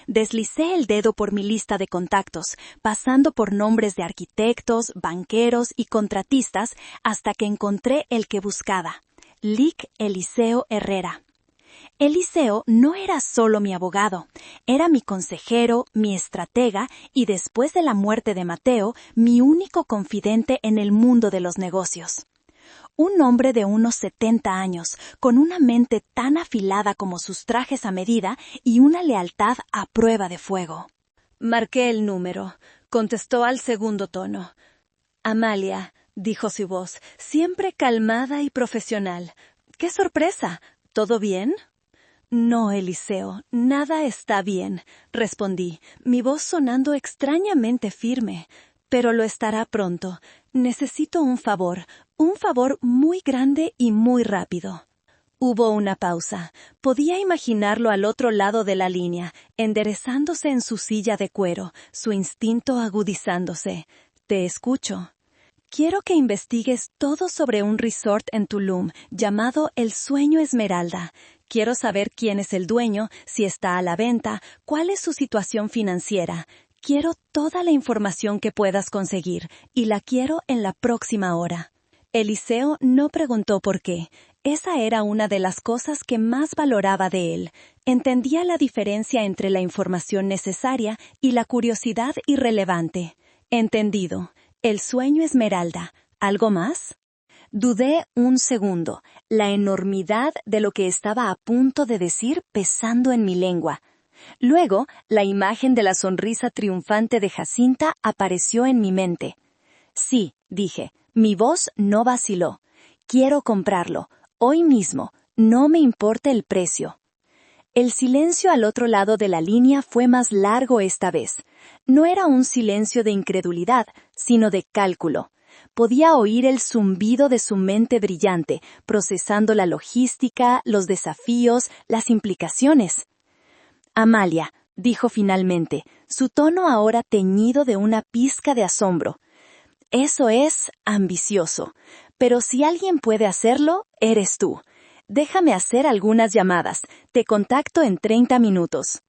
Deslicé el dedo por mi lista de contactos, pasando por nombres de arquitectos, banqueros y contratistas hasta que encontré el que buscaba, Lic Eliseo Herrera. Eliseo no era solo mi abogado, era mi consejero, mi estratega y después de la muerte de Mateo, mi único confidente en el mundo de los negocios. Un hombre de unos 70 años, con una mente tan afilada como sus trajes a medida y una lealtad a prueba de fuego. Marqué el número, contestó al segundo tono. Amalia, dijo su voz, siempre calmada y profesional. ¡Qué sorpresa! ¿Todo bien? No, Eliseo, nada está bien, respondí, mi voz sonando extrañamente firme. Pero lo estará pronto. Necesito un favor muy grande y muy rápido. Hubo una pausa. Podía imaginarlo al otro lado de la línea, enderezándose en su silla de cuero, su instinto agudizándose. Te escucho. Quiero que investigues todo sobre un resort en Tulum llamado El Sueño Esmeralda. Quiero saber quién es el dueño, si está a la venta, cuál es su situación financiera. Quiero toda la información que puedas conseguir, y la quiero en la próxima hora. Eliseo no preguntó por qué. Esa era una de las cosas que más valoraba de él. Entendía la diferencia entre la información necesaria y la curiosidad irrelevante. Entendido. El Sueño Esmeralda. ¿Algo más? Dudé un segundo, la enormidad de lo que estaba a punto de decir pesando en mi lengua. Luego, la imagen de la sonrisa triunfante de Jacinta apareció en mi mente. Sí, dije, mi voz no vaciló. Quiero comprarlo, hoy mismo, no me importa el precio. El silencio al otro lado de la línea fue más largo esta vez. No era un silencio de incredulidad, sino de cálculo. Podía oír el zumbido de su mente brillante, procesando la logística, los desafíos, las implicaciones. Amalia, dijo finalmente, su tono ahora teñido de una pizca de asombro. Eso es ambicioso, pero si alguien puede hacerlo, eres tú. Déjame hacer algunas llamadas. Te contacto en 30 minutos.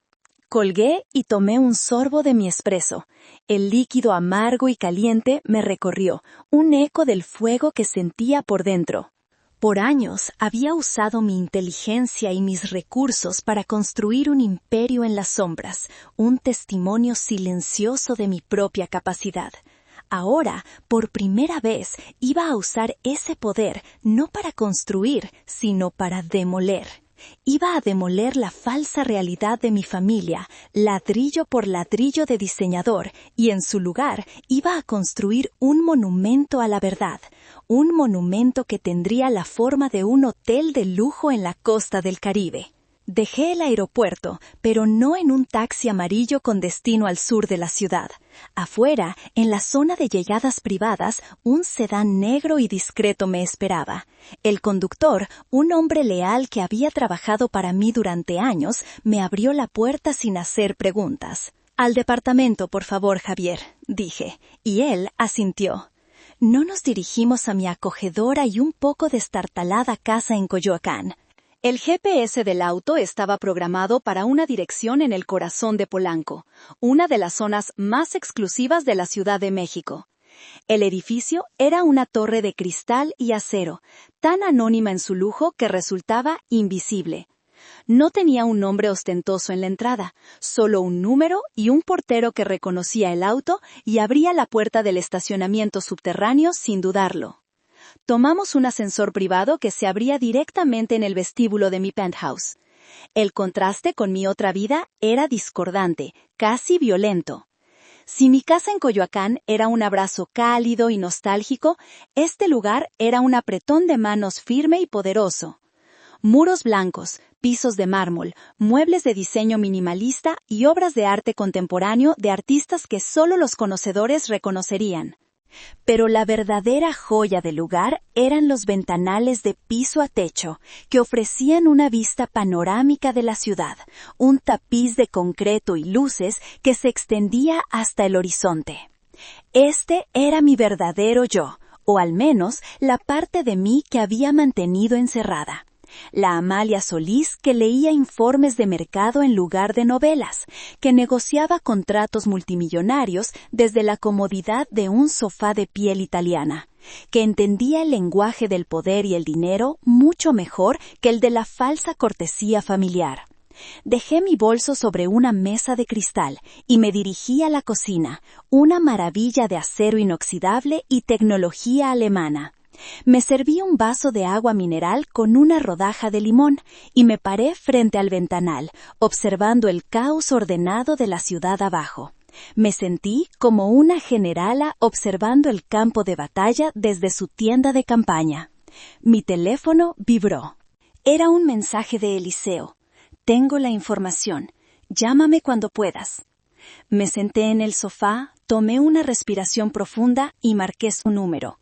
Colgué y tomé un sorbo de mi espresso. El líquido amargo y caliente me recorrió, un eco del fuego que sentía por dentro. Por años había usado mi inteligencia y mis recursos para construir un imperio en las sombras, un testimonio silencioso de mi propia capacidad. Ahora, por primera vez, iba a usar ese poder no para construir, sino para demoler. Iba a demoler la falsa realidad de mi familia, ladrillo por ladrillo de diseñador, y en su lugar iba a construir un monumento a la verdad, un monumento que tendría la forma de un hotel de lujo en la costa del Caribe. Dejé el aeropuerto, pero no en un taxi amarillo con destino al sur de la ciudad. Afuera, en la zona de llegadas privadas, un sedán negro y discreto me esperaba. El conductor, un hombre leal que había trabajado para mí durante años, me abrió la puerta sin hacer preguntas. «Al departamento, por favor, Javier», dije, y él asintió. No nos dirigimos a mi acogedora y un poco destartalada casa en Coyoacán. El GPS del auto estaba programado para una dirección en el corazón de Polanco, una de las zonas más exclusivas de la Ciudad de México. El edificio era una torre de cristal y acero, tan anónima en su lujo que resultaba invisible. No tenía un nombre ostentoso en la entrada, solo un número y un portero que reconocía el auto y abría la puerta del estacionamiento subterráneo sin dudarlo. Tomamos un ascensor privado que se abría directamente en el vestíbulo de mi penthouse. El contraste con mi otra vida era discordante, casi violento. Si mi casa en Coyoacán era un abrazo cálido y nostálgico, este lugar era un apretón de manos firme y poderoso. Muros blancos, pisos de mármol, muebles de diseño minimalista y obras de arte contemporáneo de artistas que solo los conocedores reconocerían. Pero la verdadera joya del lugar eran los ventanales de piso a techo, que ofrecían una vista panorámica de la ciudad, un tapiz de concreto y luces que se extendía hasta el horizonte. Este era mi verdadero yo, o al menos la parte de mí que había mantenido encerrada. La Amalia Solís que leía informes de mercado en lugar de novelas, que negociaba contratos multimillonarios desde la comodidad de un sofá de piel italiana, que entendía el lenguaje del poder y el dinero mucho mejor que el de la falsa cortesía familiar. Dejé mi bolso sobre una mesa de cristal y me dirigí a la cocina, una maravilla de acero inoxidable y tecnología alemana. Me serví un vaso de agua mineral con una rodaja de limón y me paré frente al ventanal, observando el caos ordenado de la ciudad abajo. Me sentí como una generala observando el campo de batalla desde su tienda de campaña. Mi teléfono vibró. Era un mensaje de Eliseo. «Tengo la información. Llámame cuando puedas». Me senté en el sofá, tomé una respiración profunda y marqué su número.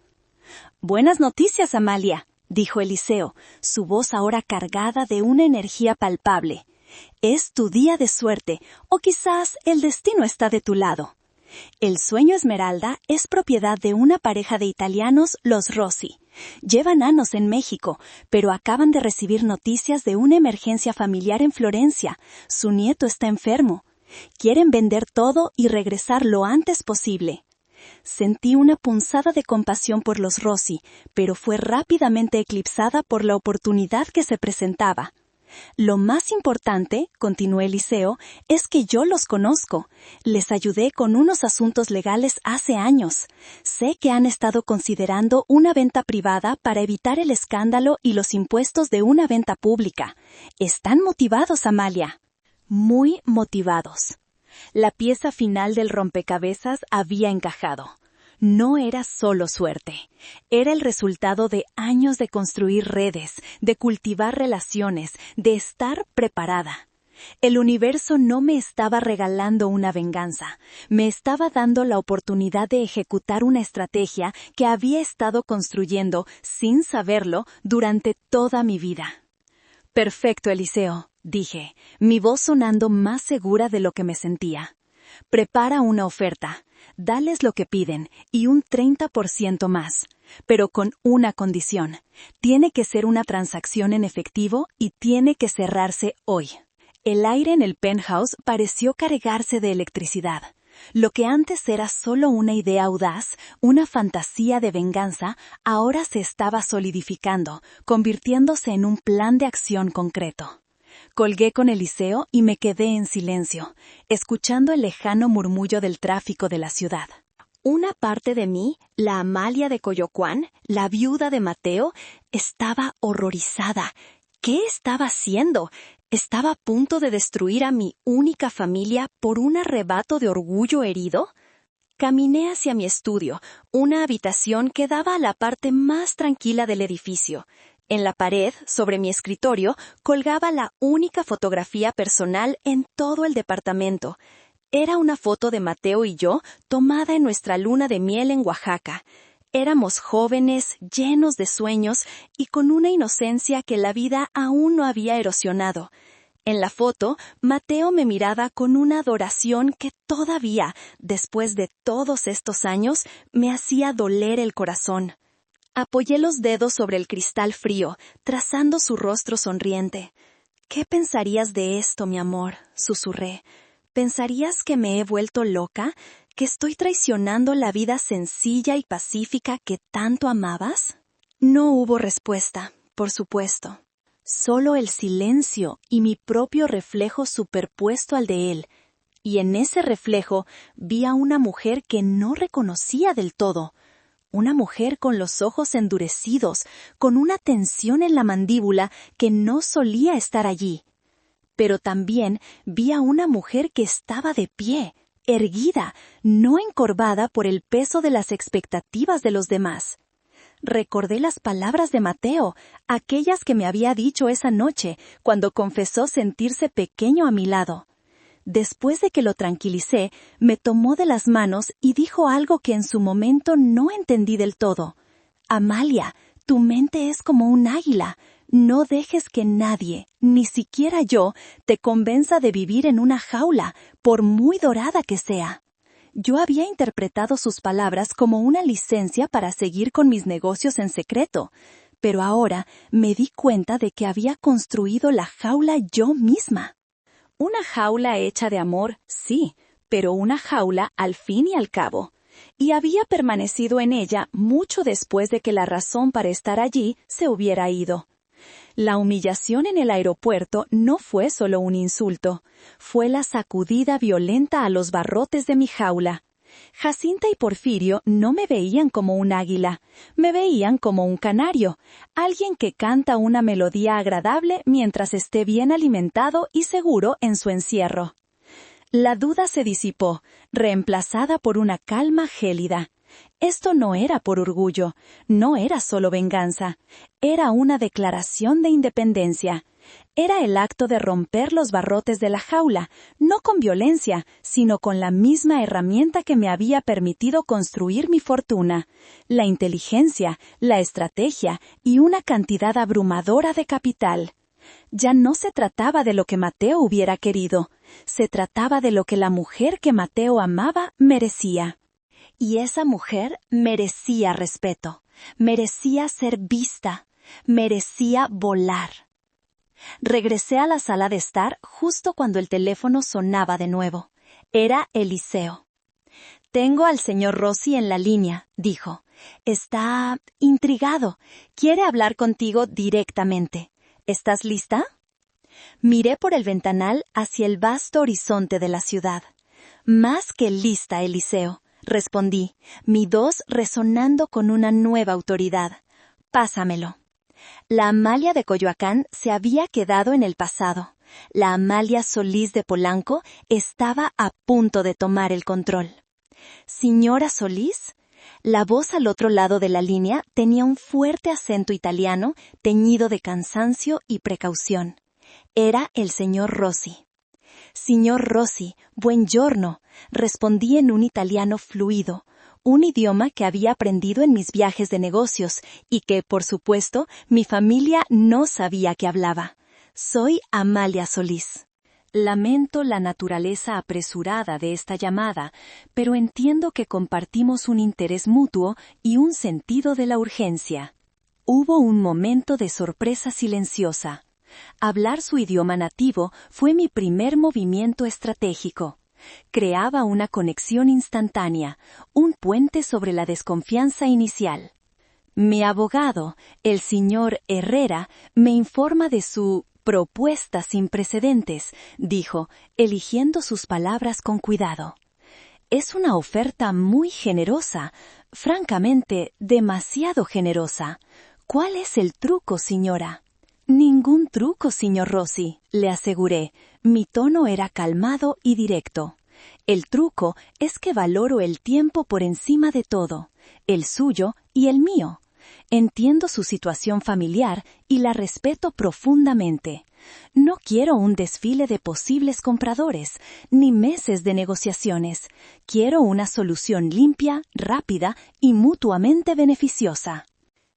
«Buenas noticias, Amalia», dijo Eliseo, su voz ahora cargada de una energía palpable. «Es tu día de suerte, o quizás el destino está de tu lado. El sueño Esmeralda es propiedad de una pareja de italianos, los Rossi. Llevan años en México, pero acaban de recibir noticias de una emergencia familiar en Florencia. Su nieto está enfermo. Quieren vender todo y regresar lo antes posible». Sentí una punzada de compasión por los Rossi, pero fue rápidamente eclipsada por la oportunidad que se presentaba. «Lo más importante», continuó Eliseo, «es que yo los conozco. Les ayudé con unos asuntos legales hace años. Sé que han estado considerando una venta privada para evitar el escándalo y los impuestos de una venta pública. Están motivados, Amalia». Muy motivados. La pieza final del rompecabezas había encajado. No era solo suerte. Era el resultado de años de construir redes, de cultivar relaciones, de estar preparada. El universo no me estaba regalando una venganza. Me estaba dando la oportunidad de ejecutar una estrategia que había estado construyendo, sin saberlo, durante toda mi vida. «Perfecto, Eliseo», dije, mi voz sonando más segura de lo que me sentía. «Prepara una oferta, dales lo que piden y un 30% más, pero con una condición. Tiene que ser una transacción en efectivo y tiene que cerrarse hoy». El aire en el penthouse pareció cargarse de electricidad. Lo que antes era solo una idea audaz, una fantasía de venganza, ahora se estaba solidificando, convirtiéndose en un plan de acción concreto. Colgué con Eliseo y me quedé en silencio, escuchando el lejano murmullo del tráfico de la ciudad. Una parte de mí, la Amalia de Coyoacán, la viuda de Mateo, estaba horrorizada. ¿Qué estaba haciendo? ¿Estaba a punto de destruir a mi única familia por un arrebato de orgullo herido? Caminé hacia mi estudio, una habitación que daba a la parte más tranquila del edificio. En la pared, sobre mi escritorio, colgaba la única fotografía personal en todo el departamento. Era una foto de Mateo y yo tomada en nuestra luna de miel en Oaxaca. Éramos jóvenes, llenos de sueños y con una inocencia que la vida aún no había erosionado. En la foto, Mateo me miraba con una adoración que todavía, después de todos estos años, me hacía doler el corazón. Apoyé los dedos sobre el cristal frío, trazando su rostro sonriente. «¿Qué pensarías de esto, mi amor?», susurré. «¿Pensarías que me he vuelto loca? ¿Que estoy traicionando la vida sencilla y pacífica que tanto amabas?» No hubo respuesta, por supuesto. Solo el silencio y mi propio reflejo superpuesto al de él. Y en ese reflejo vi a una mujer que no reconocía del todo. Una mujer con los ojos endurecidos, con una tensión en la mandíbula que no solía estar allí. Pero también vi a una mujer que estaba de pie, erguida, no encorvada por el peso de las expectativas de los demás. Recordé las palabras de Mateo, aquellas que me había dicho esa noche, cuando confesó sentirse pequeño a mi lado. Después de que lo tranquilicé, me tomó de las manos y dijo algo que en su momento no entendí del todo. «Amalia, tu mente es como un águila. No dejes que nadie, ni siquiera yo, te convenza de vivir en una jaula, por muy dorada que sea». Yo había interpretado sus palabras como una licencia para seguir con mis negocios en secreto, pero ahora me di cuenta de que había construido la jaula yo misma. Una jaula hecha de amor, sí, pero una jaula al fin y al cabo. Y había permanecido en ella mucho después de que la razón para estar allí se hubiera ido. La humillación en el aeropuerto no fue solo un insulto, fue la sacudida violenta a los barrotes de mi jaula. Jacinta y Porfirio no me veían como un águila, me veían como un canario, alguien que canta una melodía agradable mientras esté bien alimentado y seguro en su encierro. La duda se disipó, reemplazada por una calma gélida. Esto no era por orgullo, no era solo venganza, era una declaración de independencia. Era el acto de romper los barrotes de la jaula, no con violencia, sino con la misma herramienta que me había permitido construir mi fortuna, la inteligencia, la estrategia y una cantidad abrumadora de capital. Ya no se trataba de lo que Mateo hubiera querido, se trataba de lo que la mujer que Mateo amaba merecía. Y esa mujer merecía respeto, merecía ser vista, merecía volar. Regresé a la sala de estar justo cuando el teléfono sonaba de nuevo. Era Eliseo. «Tengo al señor Rossi en la línea», dijo. «Está intrigado. Quiere hablar contigo directamente. ¿Estás lista?» Miré por el ventanal hacia el vasto horizonte de la ciudad. «Más que lista, Eliseo», respondí, mi voz resonando con una nueva autoridad. «Pásamelo». La Amalia de Coyoacán se había quedado en el pasado. La Amalia Solís de Polanco estaba a punto de tomar el control. «¿Señora Solís?» La voz al otro lado de la línea tenía un fuerte acento italiano teñido de cansancio y precaución. Era el señor Rossi. «Signor Rossi, buongiorno», respondí en un italiano fluido, un idioma que había aprendido en mis viajes de negocios y que, por supuesto, mi familia no sabía que hablaba. «Soy Amalia Solís». Lamento la naturaleza apresurada de esta llamada, pero entiendo que compartimos un interés mutuo y un sentido de la urgencia. Hubo un momento de sorpresa silenciosa. Hablar su idioma nativo fue mi primer movimiento estratégico. Creaba una conexión instantánea, un puente sobre la desconfianza inicial. Mi abogado, el señor Herrera, me informa de su propuesta sin precedentes, dijo, eligiendo sus palabras con cuidado. Es una oferta muy generosa, francamente, demasiado generosa. ¿Cuál es el truco, señora? Ningún truco, señor Rossi, le aseguré. Mi tono era calmado y directo. El truco es que valoro el tiempo por encima de todo, el suyo y el mío. Entiendo su situación familiar y la respeto profundamente. No quiero un desfile de posibles compradores, ni meses de negociaciones. Quiero una solución limpia, rápida y mutuamente beneficiosa.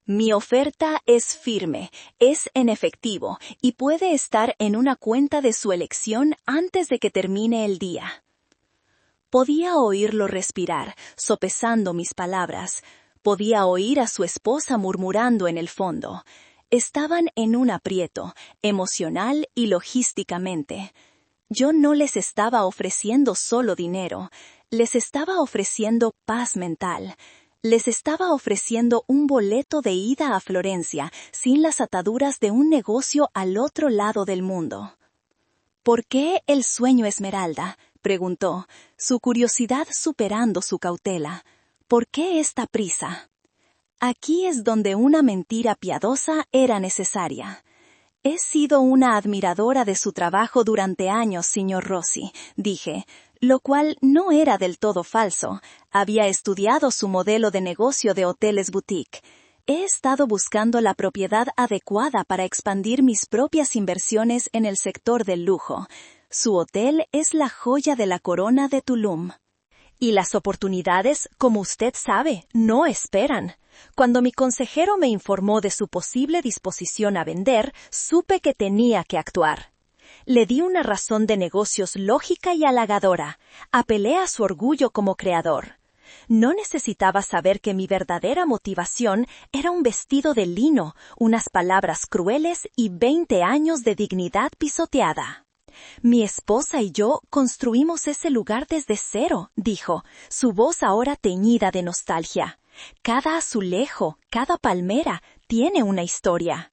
Mi oferta es firme, es en efectivo y puede estar en una cuenta de su elección antes de que termine el día. Podía oírlo respirar, sopesando mis palabras. Podía oír a su esposa murmurando en el fondo. Estaban en un aprieto, emocional y logísticamente. Yo no les estaba ofreciendo solo dinero, les estaba ofreciendo paz mental. Les estaba ofreciendo un boleto de ida a Florencia sin las ataduras de un negocio al otro lado del mundo. ¿Por qué el sueño Esmeralda?, preguntó, su curiosidad superando su cautela. ¿Por qué esta prisa? Aquí es donde una mentira piadosa era necesaria. He sido una admiradora de su trabajo durante años, señor Rossi, dije, lo cual no era del todo falso. Había estudiado su modelo de negocio de hoteles boutique. He estado buscando la propiedad adecuada para expandir mis propias inversiones en el sector del lujo. Su hotel es la joya de la corona de Tulum. Y las oportunidades, como usted sabe, no esperan. Cuando mi consejero me informó de su posible disposición a vender, supe que tenía que actuar. Le di una razón de negocios lógica y halagadora. Apelé a su orgullo como creador. No necesitaba saber que mi verdadera motivación era un vestido de lino, unas palabras crueles y 20 años de dignidad pisoteada. Mi esposa y yo construimos ese lugar desde cero, dijo, su voz ahora teñida de nostalgia. Cada azulejo, cada palmera, tiene una historia.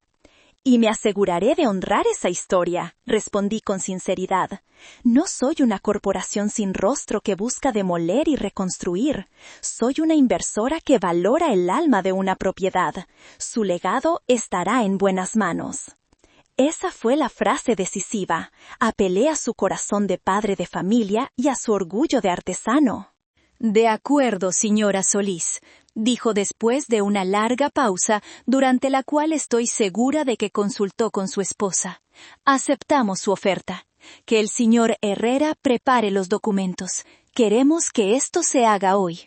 Y me aseguraré de honrar esa historia, respondí con sinceridad. No soy una corporación sin rostro que busca demoler y reconstruir. Soy una inversora que valora el alma de una propiedad. Su legado estará en buenas manos. Esa fue la frase decisiva. Apelé a su corazón de padre de familia y a su orgullo de artesano. De acuerdo, señora Solís, dijo después de una larga pausa, durante la cual estoy segura de que consultó con su esposa. Aceptamos su oferta. Que el señor Herrera prepare los documentos. Queremos que esto se haga hoy.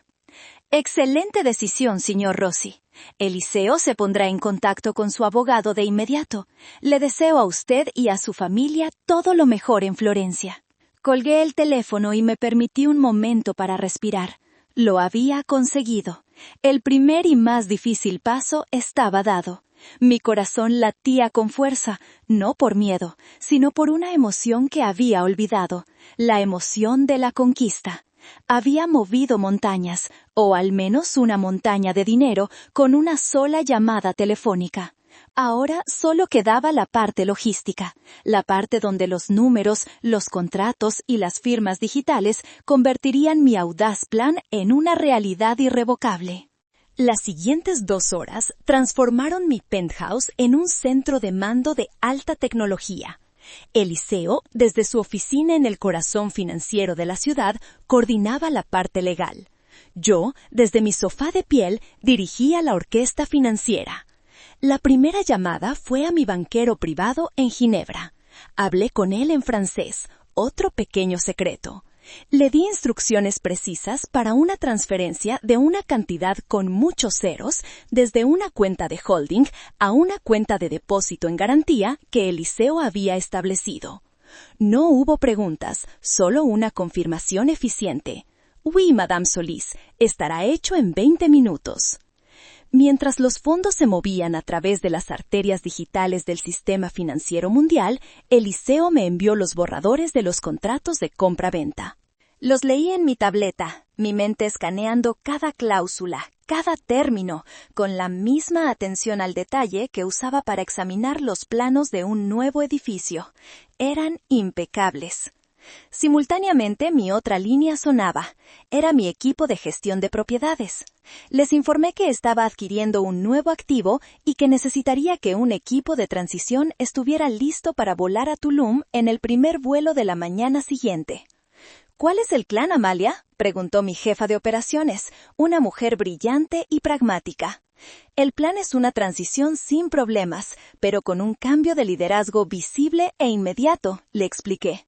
Excelente decisión, señor Rossi. Eliseo se pondrá en contacto con su abogado de inmediato. Le deseo a usted y a su familia todo lo mejor en Florencia. Colgué el teléfono y me permití un momento para respirar. Lo había conseguido. El primer y más difícil paso estaba dado. Mi corazón latía con fuerza, no por miedo, sino por una emoción que había olvidado, la emoción de la conquista. Había movido montañas, o al menos una montaña de dinero, con una sola llamada telefónica. Ahora solo quedaba la parte logística, la parte donde los números, los contratos y las firmas digitales convertirían mi audaz plan en una realidad irrevocable. Las siguientes 2 horas transformaron mi penthouse en un centro de mando de alta tecnología. Eliseo, desde su oficina en el corazón financiero de la ciudad, coordinaba la parte legal. Yo, desde mi sofá de piel, dirigía la orquesta financiera. La primera llamada fue a mi banquero privado en Ginebra. Hablé con él en francés, otro pequeño secreto. Le di instrucciones precisas para una transferencia de una cantidad con muchos ceros desde una cuenta de holding a una cuenta de depósito en garantía que Eliseo había establecido. No hubo preguntas, solo una confirmación eficiente. Oui, Madame Solís, estará hecho en 20 minutos. Mientras los fondos se movían a través de las arterias digitales del sistema financiero mundial, Eliseo me envió los borradores de los contratos de compra-venta. Los leí en mi tableta, mi mente escaneando cada cláusula, cada término, con la misma atención al detalle que usaba para examinar los planos de un nuevo edificio. Eran impecables. Simultáneamente, mi otra línea sonaba. Era mi equipo de gestión de propiedades. Les informé que estaba adquiriendo un nuevo activo y que necesitaría que un equipo de transición estuviera listo para volar a Tulum en el primer vuelo de la mañana siguiente. ¿Cuál es el plan, Amalia?, preguntó mi jefa de operaciones, una mujer brillante y pragmática. El plan es una transición sin problemas, pero con un cambio de liderazgo visible e inmediato, le expliqué.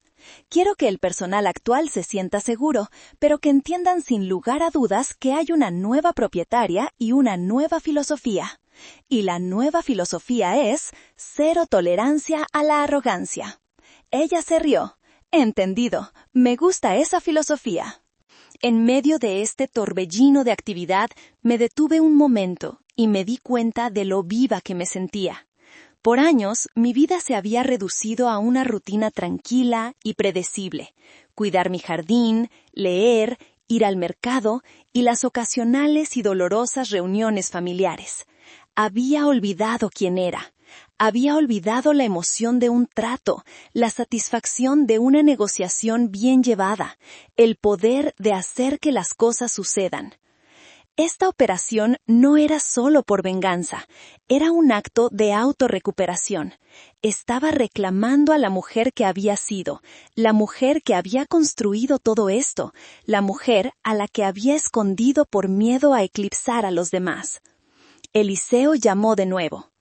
Quiero que el personal actual se sienta seguro, pero que entiendan sin lugar a dudas que hay una nueva propietaria y una nueva filosofía. Y la nueva filosofía es cero tolerancia a la arrogancia. Ella se rió. Entendido. Me gusta esa filosofía. En medio de este torbellino de actividad, me detuve un momento y me di cuenta de lo viva que me sentía. Por años, mi vida se había reducido a una rutina tranquila y predecible. Cuidar mi jardín, leer, ir al mercado y las ocasionales y dolorosas reuniones familiares. Había olvidado quién era. Había olvidado la emoción de un trato, la satisfacción de una negociación bien llevada, el poder de hacer que las cosas sucedan. Esta operación no era solo por venganza, era un acto de autorrecuperación. Estaba reclamando a la mujer que había sido, la mujer que había construido todo esto, la mujer a la que había escondido por miedo a eclipsar a los demás. Eliseo llamó de nuevo.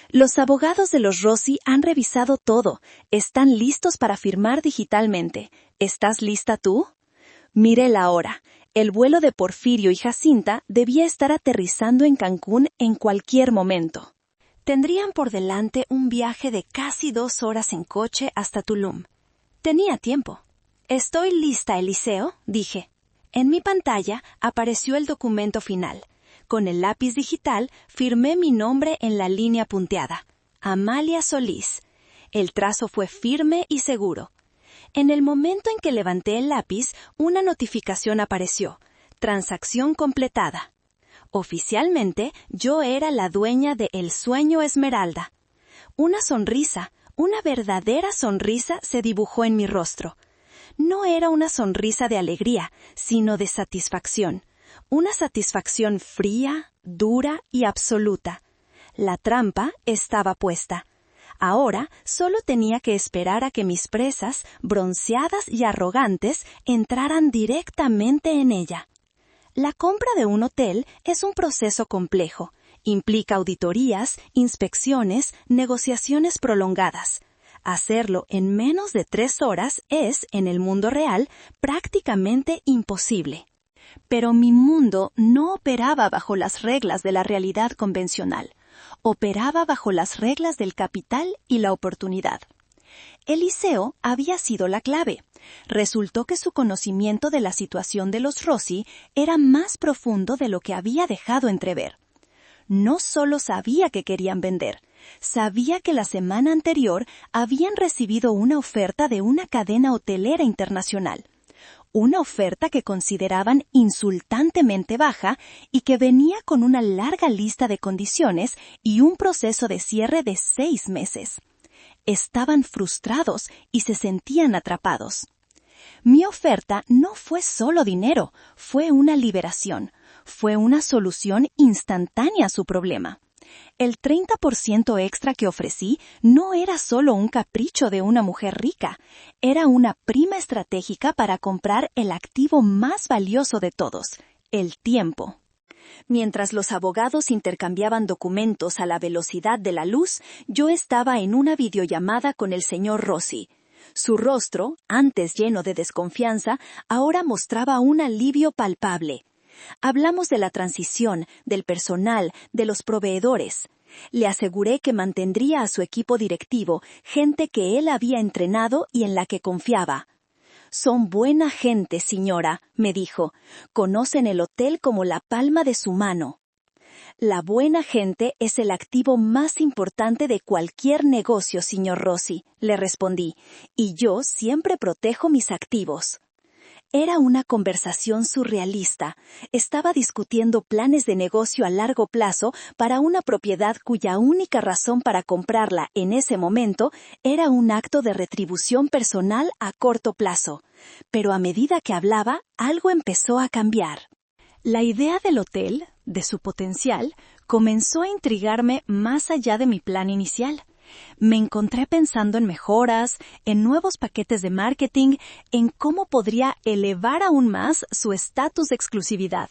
Los abogados de los Rossi han revisado todo. Están listos para firmar digitalmente. ¿Estás lista tú? Miré la hora. El vuelo de Porfirio y Jacinta debía estar aterrizando en Cancún en cualquier momento. Tendrían por delante un viaje de casi 2 horas en coche hasta Tulum. Tenía tiempo. «Estoy lista, Eliseo», dije. En mi pantalla apareció el documento final. Con el lápiz digital firmé mi nombre en la línea punteada. Amalia Solís. El trazo fue firme y seguro. En el momento en que levanté el lápiz, una notificación apareció. Transacción completada. Oficialmente, yo era la dueña de El Sueño Esmeralda. Una sonrisa, una verdadera sonrisa se dibujó en mi rostro. No era una sonrisa de alegría, sino de satisfacción. Una satisfacción fría, dura y absoluta. La trampa estaba puesta. Ahora solo tenía que esperar a que mis presas, bronceadas y arrogantes, entraran directamente en ella. La compra de un hotel es un proceso complejo. Implica auditorías, inspecciones, negociaciones prolongadas. Hacerlo en menos de 3 horas es, en el mundo real, prácticamente imposible. Pero mi mundo no operaba bajo las reglas de la realidad convencional. Operaba bajo las reglas del capital y la oportunidad. Eliseo había sido la clave. Resultó que su conocimiento de la situación de los Rossi era más profundo de lo que había dejado entrever. No solo sabía que querían vender, sabía que la semana anterior habían recibido una oferta de una cadena hotelera internacional. Una oferta que consideraban insultantemente baja y que venía con una larga lista de condiciones y un proceso de cierre de 6 meses. Estaban frustrados y se sentían atrapados. Mi oferta no fue solo dinero, fue una liberación, fue una solución instantánea a su problema. El 30% extra que ofrecí no era solo un capricho de una mujer rica, era una prima estratégica para comprar el activo más valioso de todos, el tiempo. Mientras los abogados intercambiaban documentos a la velocidad de la luz, yo estaba en una videollamada con el señor Rossi. Su rostro, antes lleno de desconfianza, ahora mostraba un alivio palpable. Hablamos de la transición, del personal, de los proveedores. Le aseguré que mantendría a su equipo directivo, gente que él había entrenado y en la que confiaba. «Son buena gente, señora», me dijo. «Conocen el hotel como la palma de su mano». La buena gente es el activo más importante de cualquier negocio, señor Rossi, le respondí, y yo siempre protejo mis activos. Era una conversación surrealista. Estaba discutiendo planes de negocio a largo plazo para una propiedad cuya única razón para comprarla en ese momento era un acto de retribución personal a corto plazo. Pero a medida que hablaba, algo empezó a cambiar. La idea del hotel, de su potencial, comenzó a intrigarme más allá de mi plan inicial. Me encontré pensando en mejoras, en nuevos paquetes de marketing, en cómo podría elevar aún más su estatus de exclusividad.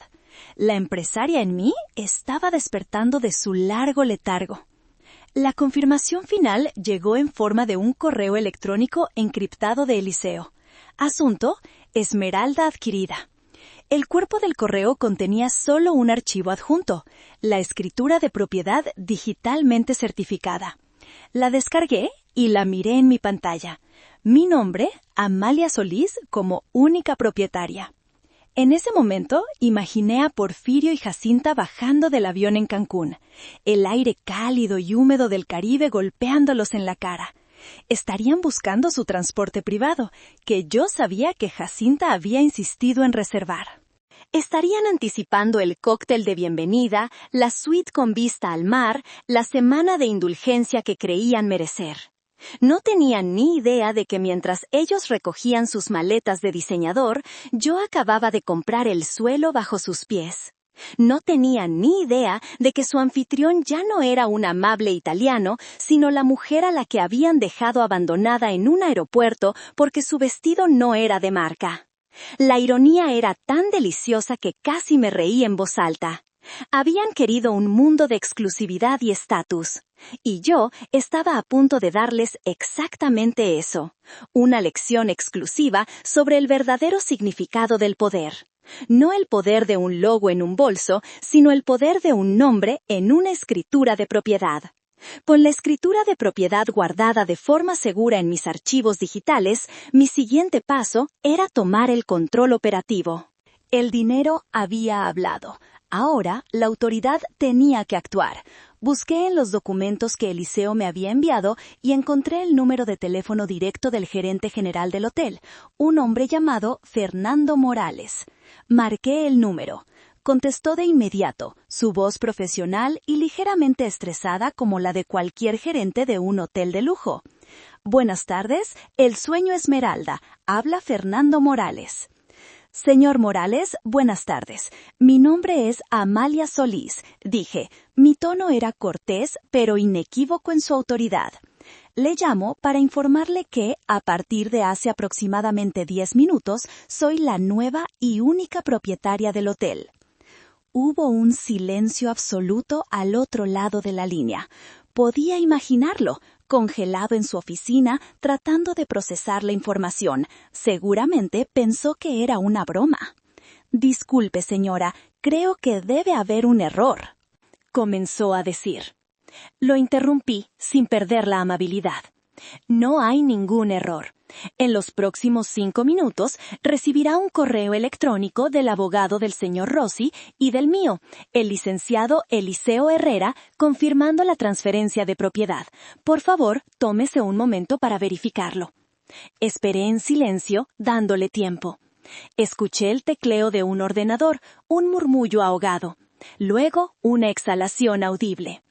La empresaria en mí estaba despertando de su largo letargo. La confirmación final llegó en forma de un correo electrónico encriptado de Eliseo. Asunto: Esmeralda adquirida. El cuerpo del correo contenía solo un archivo adjunto, la escritura de propiedad digitalmente certificada. La descargué y la miré en mi pantalla. Mi nombre, Amalia Solís, como única propietaria. En ese momento, imaginé a Porfirio y Jacinta bajando del avión en Cancún, el aire cálido y húmedo del Caribe golpeándolos en la cara. Estarían buscando su transporte privado, que yo sabía que Jacinta había insistido en reservar. Estarían anticipando el cóctel de bienvenida, la suite con vista al mar, la semana de indulgencia que creían merecer. No tenían ni idea de que mientras ellos recogían sus maletas de diseñador, yo acababa de comprar el suelo bajo sus pies. No tenían ni idea de que su anfitrión ya no era un amable italiano, sino la mujer a la que habían dejado abandonada en un aeropuerto porque su vestido no era de marca. La ironía era tan deliciosa que casi me reí en voz alta. Habían querido un mundo de exclusividad y estatus, y yo estaba a punto de darles exactamente eso, una lección exclusiva sobre el verdadero significado del poder. No el poder de un logo en un bolso, sino el poder de un nombre en una escritura de propiedad. Con la escritura de propiedad guardada de forma segura en mis archivos digitales, mi siguiente paso era tomar el control operativo. El dinero había hablado. Ahora, la autoridad tenía que actuar. Busqué en los documentos que Eliseo me había enviado y encontré el número de teléfono directo del gerente general del hotel, un hombre llamado Fernando Morales. Marqué el número. Contestó de inmediato, su voz profesional y ligeramente estresada como la de cualquier gerente de un hotel de lujo. Buenas tardes, El Sueño Esmeralda. Habla Fernando Morales. Señor Morales, buenas tardes. Mi nombre es Amalia Solís, dije. Mi tono era cortés, pero inequívoco en su autoridad. Le llamo para informarle que, a partir de hace aproximadamente 10 minutos, soy la nueva y única propietaria del hotel. Hubo un silencio absoluto al otro lado de la línea. Podía imaginarlo, congelado en su oficina, tratando de procesar la información. Seguramente pensó que era una broma. Disculpe, señora, creo que debe haber un error, comenzó a decir. Lo interrumpí sin perder la amabilidad. No hay ningún error. En los próximos 5 minutos recibirá un correo electrónico del abogado del señor Rossi y del mío, el licenciado Eliseo Herrera, confirmando la transferencia de propiedad. Por favor, tómese un momento para verificarlo. Esperé en silencio, dándole tiempo. Escuché el tecleo de un ordenador, un murmullo ahogado. Luego, una exhalación audible.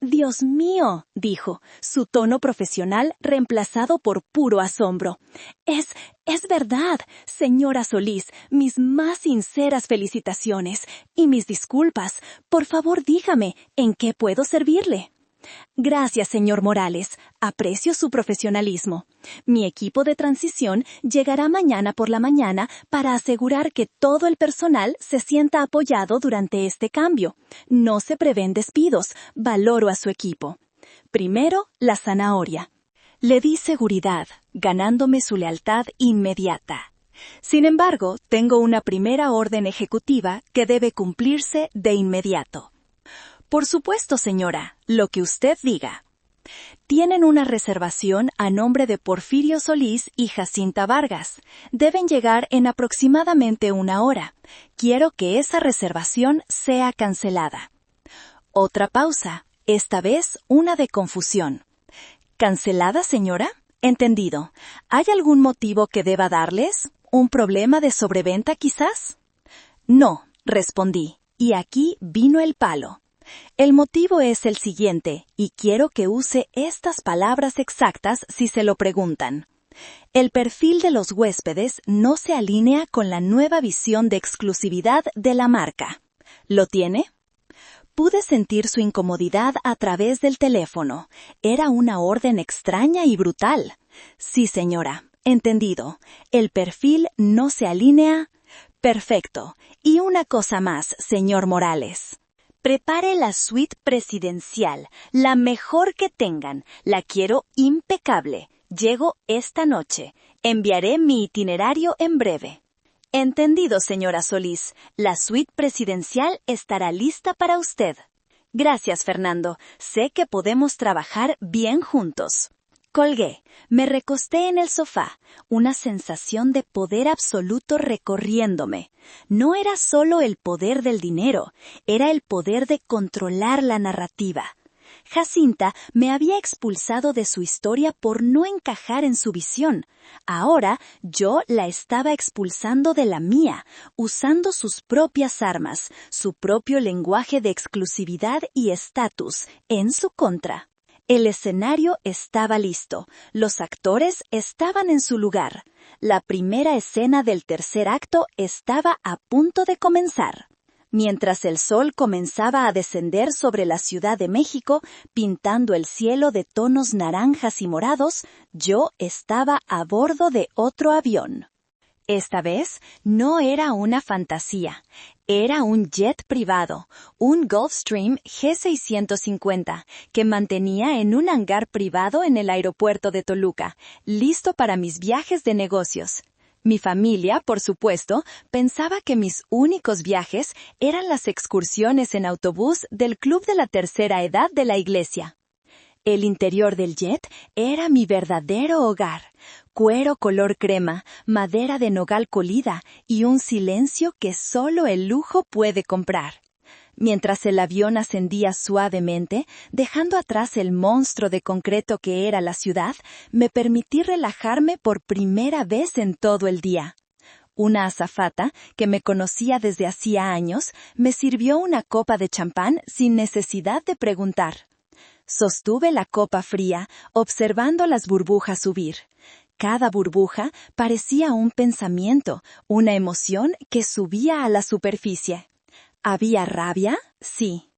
«Dios mío», dijo, su tono profesional reemplazado por puro asombro. Es verdad, señora Solís, mis más sinceras felicitaciones y mis disculpas. Por favor, dígame, ¿en qué puedo servirle?» Gracias, señor Morales. Aprecio su profesionalismo. Mi equipo de transición llegará mañana por la mañana para asegurar que todo el personal se sienta apoyado durante este cambio. No se prevén despidos. Valoro a su equipo. Primero, la zanahoria. Le di seguridad, ganándome su lealtad inmediata. Sin embargo, tengo una primera orden ejecutiva que debe cumplirse de inmediato. Por supuesto, señora, lo que usted diga. Tienen una reservación a nombre de Porfirio Solís y Jacinta Vargas. Deben llegar en aproximadamente 1 hora. Quiero que esa reservación sea cancelada. Otra pausa, esta vez una de confusión. ¿Cancelada, señora? Entendido. ¿Hay algún motivo que deba darles? ¿Un problema de sobreventa, quizás? No, respondí, y aquí vino el palo. El motivo es el siguiente, y quiero que use estas palabras exactas si se lo preguntan. El perfil de los huéspedes no se alinea con la nueva visión de exclusividad de la marca. ¿Lo tiene? Pude sentir su incomodidad a través del teléfono. Era una orden extraña y brutal. Sí, señora, entendido. El perfil no se alinea. Perfecto. Y una cosa más, señor Morales. Prepare la suite presidencial, la mejor que tengan. La quiero impecable. Llego esta noche. Enviaré mi itinerario en breve. Entendido, señora Solís. La suite presidencial estará lista para usted. Gracias, Fernando. Sé que podemos trabajar bien juntos. Colgué. Me recosté en el sofá. Una sensación de poder absoluto recorriéndome. No era solo el poder del dinero, era el poder de controlar la narrativa. Jacinta me había expulsado de su historia por no encajar en su visión. Ahora yo la estaba expulsando de la mía, usando sus propias armas, su propio lenguaje de exclusividad y estatus, en su contra. El escenario estaba listo, los actores estaban en su lugar. La primera escena del tercer acto estaba a punto de comenzar. Mientras el sol comenzaba a descender sobre la Ciudad de México, pintando el cielo de tonos naranjas y morados, yo estaba a bordo de otro avión. Esta vez no era una fantasía, era un jet privado, un Gulfstream G650, que mantenía en un hangar privado en el aeropuerto de Toluca, listo para mis viajes de negocios. Mi familia, por supuesto, pensaba que mis únicos viajes eran las excursiones en autobús del Club de la Tercera Edad de la iglesia. El interior del jet era mi verdadero hogar. Cuero color crema, madera de nogal colida y un silencio que solo el lujo puede comprar. Mientras el avión ascendía suavemente, dejando atrás el monstruo de concreto que era la ciudad, me permití relajarme por primera vez en todo el día. Una azafata, que me conocía desde hacía años, me sirvió una copa de champán sin necesidad de preguntar. Sostuve la copa fría, observando las burbujas subir. Cada burbuja parecía un pensamiento, una emoción que subía a la superficie. ¿Había rabia? Sí.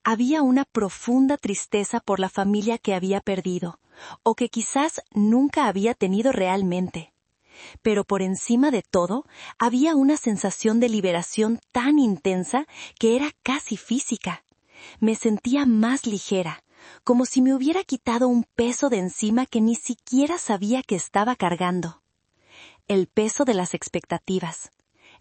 Había una profunda tristeza por la familia que había perdido, o que quizás nunca había tenido realmente. Pero por encima de todo, había una sensación de liberación tan intensa que era casi física. Me sentía más ligera, como si me hubiera quitado un peso de encima que ni siquiera sabía que estaba cargando. El peso de las expectativas,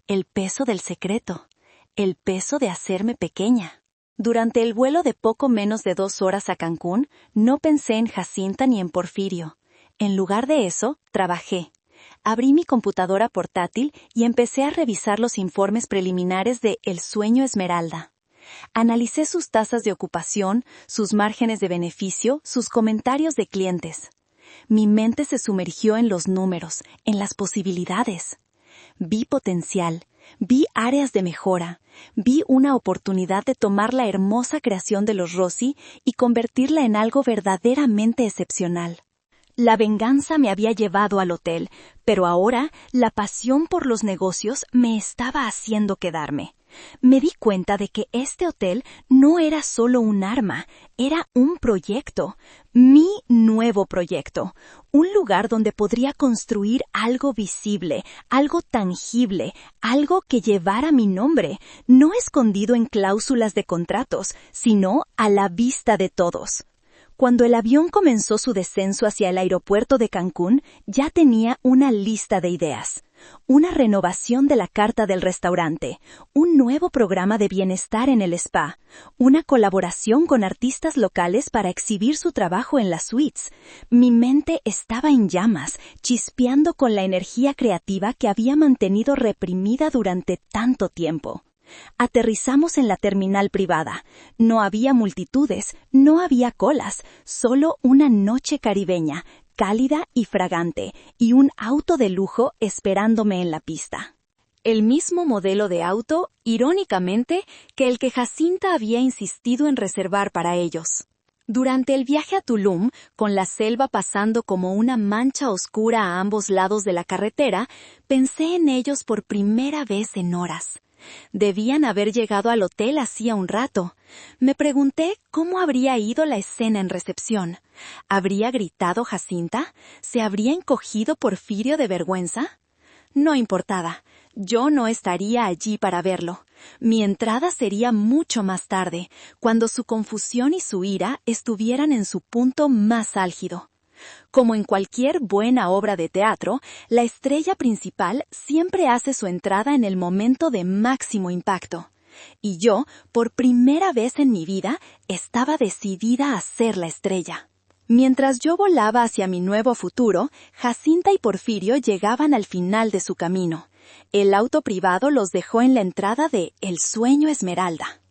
el peso del secreto, el peso de hacerme pequeña. Durante el vuelo de poco menos de 2 horas a Cancún, no pensé en Jacinta ni en Porfirio. En lugar de eso, trabajé. Abrí mi computadora portátil y empecé a revisar los informes preliminares de El Sueño Esmeralda. Analicé sus tasas de ocupación, sus márgenes de beneficio, sus comentarios de clientes. Mi mente se sumergió en los números, en las posibilidades. Vi potencial, vi áreas de mejora, vi una oportunidad de tomar la hermosa creación de los Rossi y convertirla en algo verdaderamente excepcional. La venganza me había llevado al hotel, pero ahora la pasión por los negocios me estaba haciendo quedarme. Me di cuenta de que este hotel no era solo un arma, era un proyecto, mi nuevo proyecto, un lugar donde podría construir algo visible, algo tangible, algo que llevara mi nombre, no escondido en cláusulas de contratos, sino a la vista de todos. Cuando el avión comenzó su descenso hacia el aeropuerto de Cancún, ya tenía una lista de ideas. Una renovación de la carta del restaurante, un nuevo programa de bienestar en el spa, una colaboración con artistas locales para exhibir su trabajo en las suites. Mi mente estaba en llamas, chispeando con la energía creativa que había mantenido reprimida durante tanto tiempo. Aterrizamos en la terminal privada. No había multitudes, no había colas, solo una noche caribeña, cálida y fragante, y un auto de lujo esperándome en la pista. El mismo modelo de auto, irónicamente, que el que Jacinta había insistido en reservar para ellos. Durante el viaje a Tulum, con la selva pasando como una mancha oscura a ambos lados de la carretera, pensé en ellos por primera vez en horas. Debían haber llegado al hotel hacía un rato. Me pregunté cómo habría ido la escena en recepción. ¿Habría gritado Jacinta? ¿Se habría encogido Porfirio de vergüenza? No importaba. Yo no estaría allí para verlo. Mi entrada sería mucho más tarde, cuando su confusión y su ira estuvieran en su punto más álgido. Como en cualquier buena obra de teatro, la estrella principal siempre hace su entrada en el momento de máximo impacto. Y yo, por primera vez en mi vida, estaba decidida a ser la estrella. Mientras yo volaba hacia mi nuevo futuro, Jacinta y Porfirio llegaban al final de su camino. El auto privado los dejó en la entrada de El Sueño Esmeralda.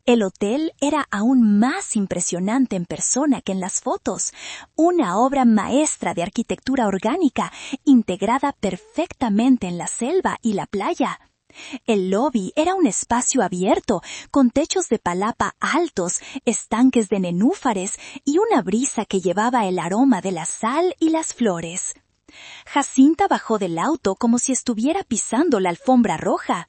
El hotel era aún más impresionante en persona que en las fotos. Una obra maestra de arquitectura orgánica, integrada perfectamente en la selva y la playa. El lobby era un espacio abierto, con techos de palapa altos, estanques de nenúfares y una brisa que llevaba el aroma de la sal y las flores. Jacinta bajó del auto como si estuviera pisando la alfombra roja.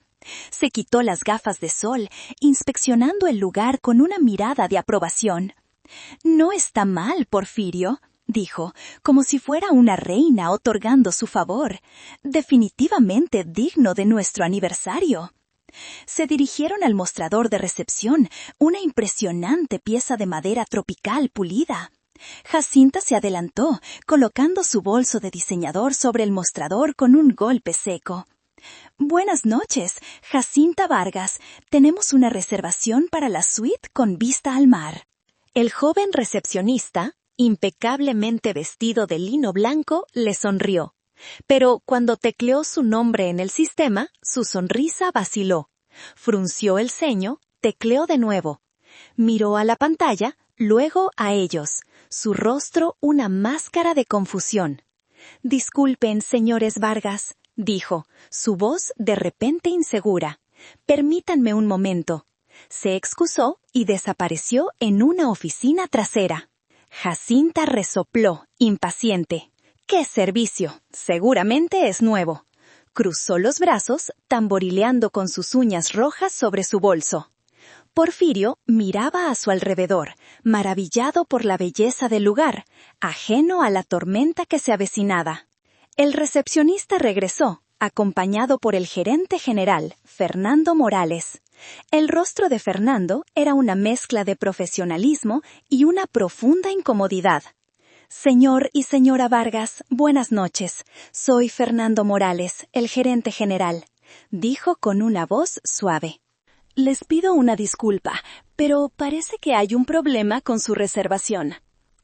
Se quitó las gafas de sol, inspeccionando el lugar con una mirada de aprobación. «No está mal, Porfirio», dijo, como si fuera una reina otorgando su favor. «Definitivamente digno de nuestro aniversario». Se dirigieron al mostrador de recepción, una impresionante pieza de madera tropical pulida. Jacinta se adelantó, colocando su bolso de diseñador sobre el mostrador con un golpe seco. «Buenas noches, Jacinta Vargas. Tenemos una reservación para la suite con vista al mar». El joven recepcionista, impecablemente vestido de lino blanco, le sonrió. Pero cuando tecleó su nombre en el sistema, su sonrisa vaciló. Frunció el ceño, tecleó de nuevo. Miró a la pantalla, luego a ellos, su rostro una máscara de confusión. «Disculpen, señores Vargas», dijo, su voz de repente insegura. «Permítanme un momento». Se excusó y desapareció en una oficina trasera. Jacinta resopló, impaciente. «¡Qué servicio! Seguramente es nuevo». Cruzó los brazos, tamborileando con sus uñas rojas sobre su bolso. Porfirio miraba a su alrededor, maravillado por la belleza del lugar, ajeno a la tormenta que se avecinaba. El recepcionista regresó, acompañado por el gerente general, Fernando Morales. El rostro de Fernando era una mezcla de profesionalismo y una profunda incomodidad. «Señor y señora Vargas, buenas noches. Soy Fernando Morales, el gerente general», dijo con una voz suave. «Les pido una disculpa, pero parece que hay un problema con su reservación».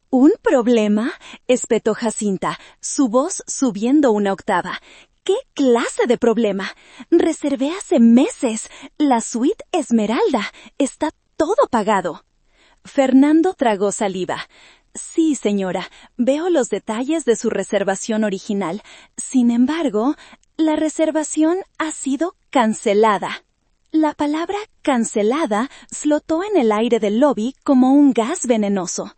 «¿Un problema?», espetó Jacinta, su voz subiendo una octava. «¿Qué clase de problema? Reservé hace meses. La suite Esmeralda. Está todo pagado». Fernando tragó saliva. «Sí, señora, veo los detalles de su reservación original. Sin embargo, la reservación ha sido cancelada». La palabra cancelada flotó en el aire del lobby como un gas venenoso.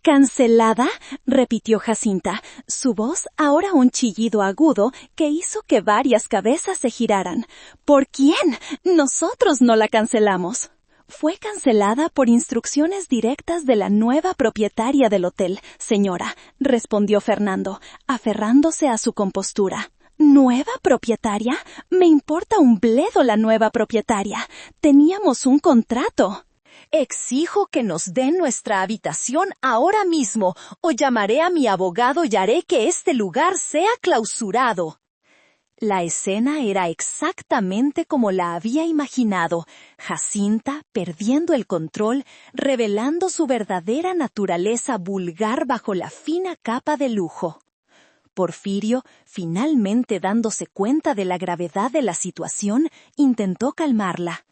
«¿Cancelada?», repitió Jacinta, su voz ahora un chillido agudo que hizo que varias cabezas se giraran. «¿Por quién? Nosotros no la cancelamos». «Fue cancelada por instrucciones directas de la nueva propietaria del hotel, señora», respondió Fernando, aferrándose a su compostura. «¿Nueva propietaria? Me importa un bledo la nueva propietaria. Teníamos un contrato». «Exijo que nos den nuestra habitación ahora mismo, o llamaré a mi abogado y haré que este lugar sea clausurado». La escena era exactamente como la había imaginado. Jacinta, perdiendo el control, revelando su verdadera naturaleza vulgar bajo la fina capa de lujo. Porfirio, finalmente dándose cuenta de la gravedad de la situación, intentó calmarla.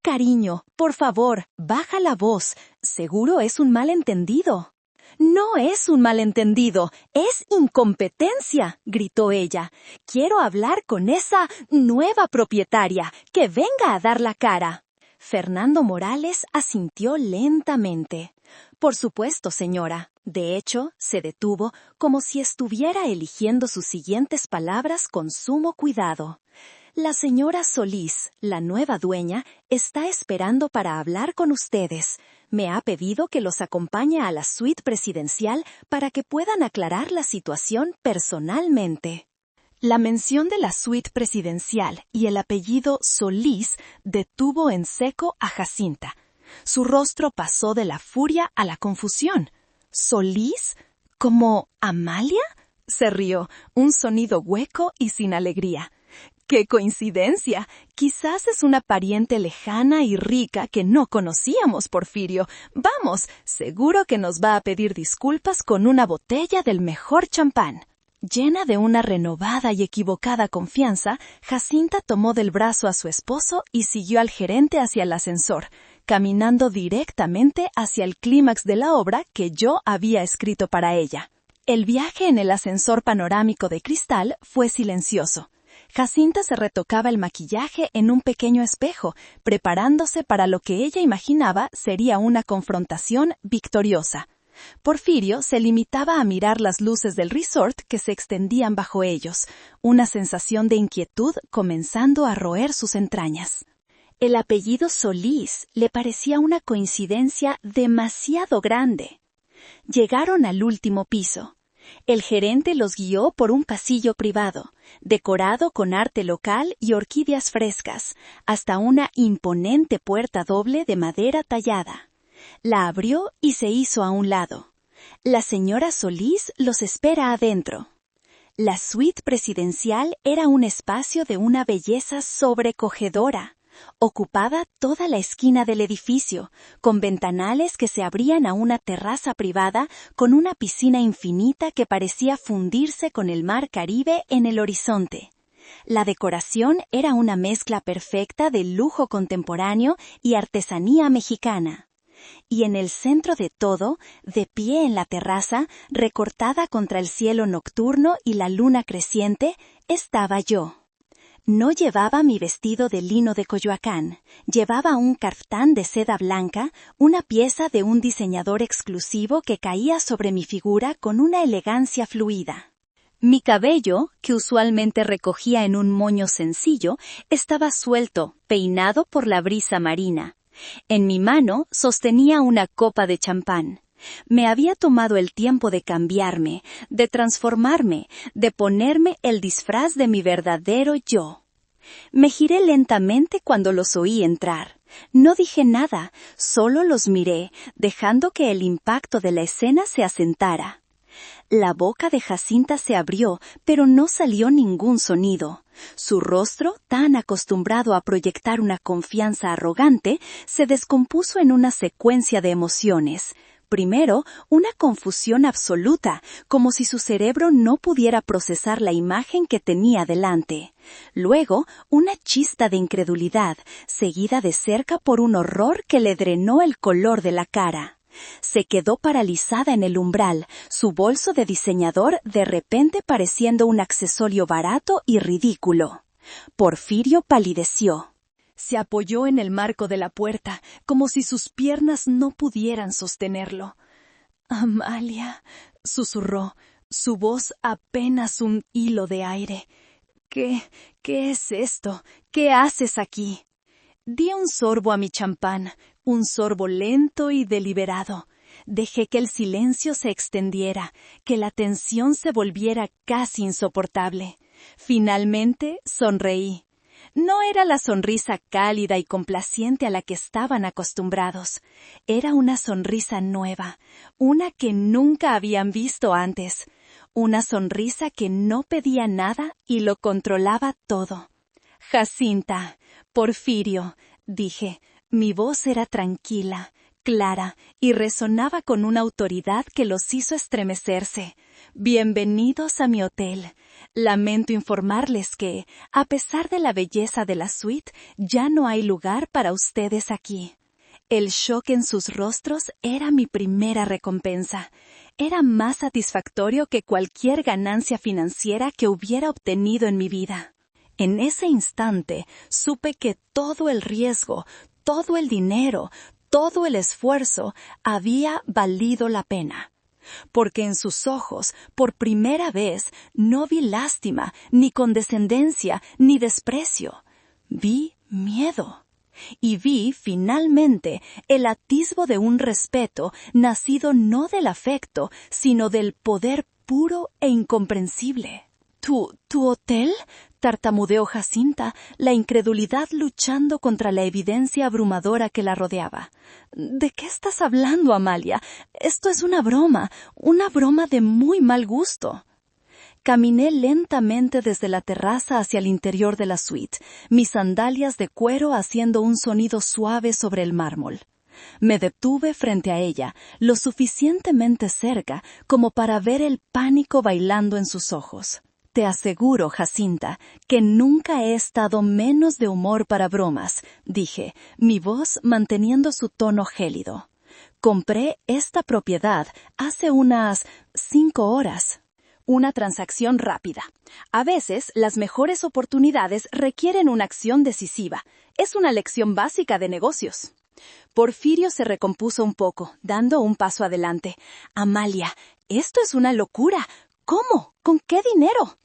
Cariño, por favor, baja la voz. Seguro es un malentendido. No es un malentendido, es incompetencia, gritó ella. Quiero hablar con esa nueva propietaria, que venga a dar la cara. Fernando Morales asintió lentamente. Por supuesto, señora. De hecho, se detuvo como si estuviera eligiendo sus siguientes palabras con sumo cuidado. La señora Solís, la nueva dueña, está esperando para hablar con ustedes. Me ha pedido que los acompañe a la suite presidencial para que puedan aclarar la situación personalmente. La mención de la suite presidencial y el apellido Solís detuvo en seco a Jacinta. Su rostro pasó de la furia a la confusión. ¿Solís? ¿Como Amalia? Se rió, un sonido hueco y sin alegría. ¡Qué coincidencia! Quizás es una pariente lejana y rica que no conocíamos, Porfirio. Vamos, seguro que nos va a pedir disculpas con una botella del mejor champán. Llena de una renovada y equivocada confianza, Jacinta tomó del brazo a su esposo y siguió al gerente hacia el ascensor, caminando directamente hacia el clímax de la obra que yo había escrito para ella. El viaje en el ascensor panorámico de cristal fue silencioso. Jacinta se retocaba el maquillaje en un pequeño espejo, preparándose para lo que ella imaginaba sería una confrontación victoriosa. Porfirio se limitaba a mirar las luces del resort que se extendían bajo ellos, una sensación de inquietud comenzando a roer sus entrañas. El apellido Solís le parecía una coincidencia demasiado grande. Llegaron al último piso. El gerente los guió por un pasillo privado, decorado con arte local y orquídeas frescas, hasta una imponente puerta doble de madera tallada. La abrió y se hizo a un lado. La señora Solís los espera adentro. La suite presidencial era un espacio de una belleza sobrecogedora. Ocupaba toda la esquina del edificio, con ventanales que se abrían a una terraza privada con una piscina infinita que parecía fundirse con el mar Caribe en el horizonte. La decoración era una mezcla perfecta de lujo contemporáneo y artesanía mexicana. Y en el centro de todo, de pie en la terraza, recortada contra el cielo nocturno y la luna creciente, estaba yo. No llevaba mi vestido de lino de Coyoacán, llevaba un caftán de seda blanca, una pieza de un diseñador exclusivo que caía sobre mi figura con una elegancia fluida. Mi cabello, que usualmente recogía en un moño sencillo, estaba suelto, peinado por la brisa marina. En mi mano sostenía una copa de champán. Me había tomado el tiempo de cambiarme, de transformarme, de ponerme el disfraz de mi verdadero yo. Me giré lentamente cuando los oí entrar. No dije nada, solo los miré, dejando que el impacto de la escena se asentara. La boca de Jacinta se abrió, pero no salió ningún sonido. Su rostro, tan acostumbrado a proyectar una confianza arrogante, se descompuso en una secuencia de emociones. Primero, una confusión absoluta, como si su cerebro no pudiera procesar la imagen que tenía delante. Luego, una chispa de incredulidad, seguida de cerca por un horror que le drenó el color de la cara. Se quedó paralizada en el umbral, su bolso de diseñador de repente pareciendo un accesorio barato y ridículo. Porfirio palideció. Se apoyó en el marco de la puerta, como si sus piernas no pudieran sostenerlo. «Amalia», susurró, su voz apenas un hilo de aire. «¿Qué es esto? ¿Qué haces aquí?» Di un sorbo a mi champán, un sorbo lento y deliberado. Dejé que el silencio se extendiera, que la tensión se volviera casi insoportable. Finalmente sonreí. No era la sonrisa cálida y complaciente a la que estaban acostumbrados. Era una sonrisa nueva, una que nunca habían visto antes. Una sonrisa que no pedía nada y lo controlaba todo. «Jacinta, Porfirio», dije. Mi voz era tranquila, clara, y resonaba con una autoridad que los hizo estremecerse. Bienvenidos a mi hotel. Lamento informarles que, a pesar de la belleza de la suite, ya no hay lugar para ustedes aquí. El shock en sus rostros era mi primera recompensa. Era más satisfactorio que cualquier ganancia financiera que hubiera obtenido en mi vida. En ese instante, supe que todo el riesgo, todo el dinero, todo el esfuerzo había valido la pena. Porque en sus ojos, por primera vez, no vi lástima, ni condescendencia, ni desprecio. Vi miedo. Y vi, finalmente, el atisbo de un respeto nacido no del afecto, sino del poder puro e incomprensible. ¿Tu hotel? Tartamudeó Jacinta, la incredulidad luchando contra la evidencia abrumadora que la rodeaba. ¿De qué estás hablando, Amalia? Esto es una broma de muy mal gusto. Caminé lentamente desde la terraza hacia el interior de la suite, mis sandalias de cuero haciendo un sonido suave sobre el mármol. Me detuve frente a ella, lo suficientemente cerca como para ver el pánico bailando en sus ojos. Te aseguro, Jacinta, que nunca he estado menos de humor para bromas, dije, mi voz manteniendo su tono gélido. Compré esta propiedad hace unas 5 horas. Una transacción rápida. A veces, las mejores oportunidades requieren una acción decisiva. Es una lección básica de negocios. Porfirio se recompuso un poco, dando un paso adelante. Amalia, esto es una locura. ¿Cómo? ¿Con qué dinero?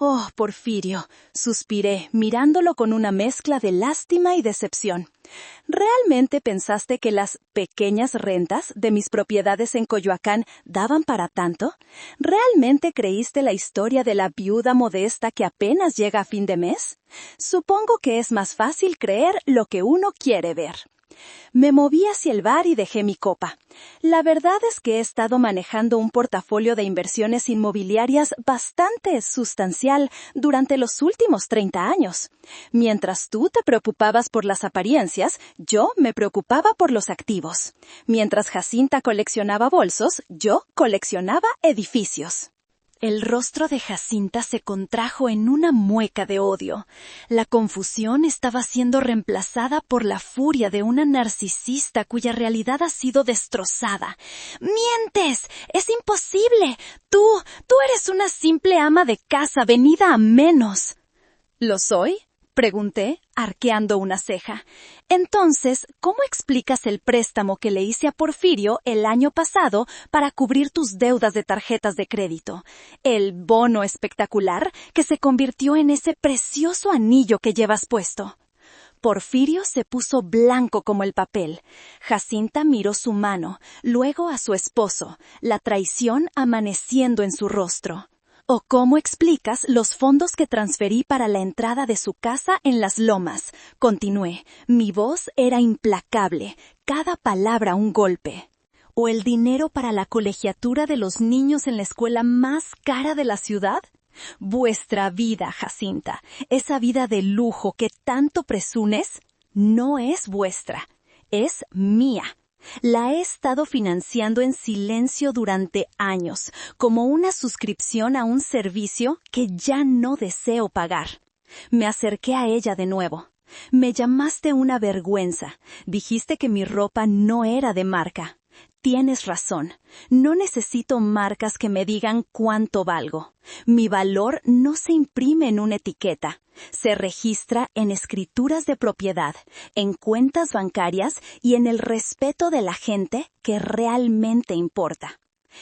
Oh, Porfirio, suspiré, mirándolo con una mezcla de lástima y decepción. ¿Realmente pensaste que las pequeñas rentas de mis propiedades en Coyoacán daban para tanto? ¿Realmente creíste la historia de la viuda modesta que apenas llega a fin de mes? Supongo que es más fácil creer lo que uno quiere ver. Me moví hacia el bar y dejé mi copa. La verdad es que he estado manejando un portafolio de inversiones inmobiliarias bastante sustancial durante los últimos 30 años. Mientras tú te preocupabas por las apariencias, yo me preocupaba por los activos. Mientras Jacinta coleccionaba bolsos, yo coleccionaba edificios. El rostro de Jacinta se contrajo en una mueca de odio. La confusión estaba siendo reemplazada por la furia de una narcisista cuya realidad ha sido destrozada. ¡Mientes! ¡Es imposible! Tú eres una simple ama de casa venida a menos. ¿Lo soy? Pregunté, arqueando una ceja. Entonces, ¿cómo explicas el préstamo que le hice a Porfirio el año pasado para cubrir tus deudas de tarjetas de crédito? El bono espectacular que se convirtió en ese precioso anillo que llevas puesto. Porfirio se puso blanco como el papel. Jacinta miró su mano, luego a su esposo, la traición amaneciendo en su rostro. ¿O cómo explicas los fondos que transferí para la entrada de su casa en Las Lomas? Continué. Mi voz era implacable, cada palabra un golpe. ¿O el dinero para la colegiatura de los niños en la escuela más cara de la ciudad? Vuestra vida, Jacinta, esa vida de lujo que tanto presumes, no es vuestra, es mía. La he estado financiando en silencio durante años, como una suscripción a un servicio que ya no deseo pagar. Me acerqué a ella de nuevo. Me llamaste una vergüenza. Dijiste que mi ropa no era de marca. Tienes razón. No necesito marcas que me digan cuánto valgo. Mi valor no se imprime en una etiqueta. Se registra en escrituras de propiedad, en cuentas bancarias y en el respeto de la gente que realmente importa.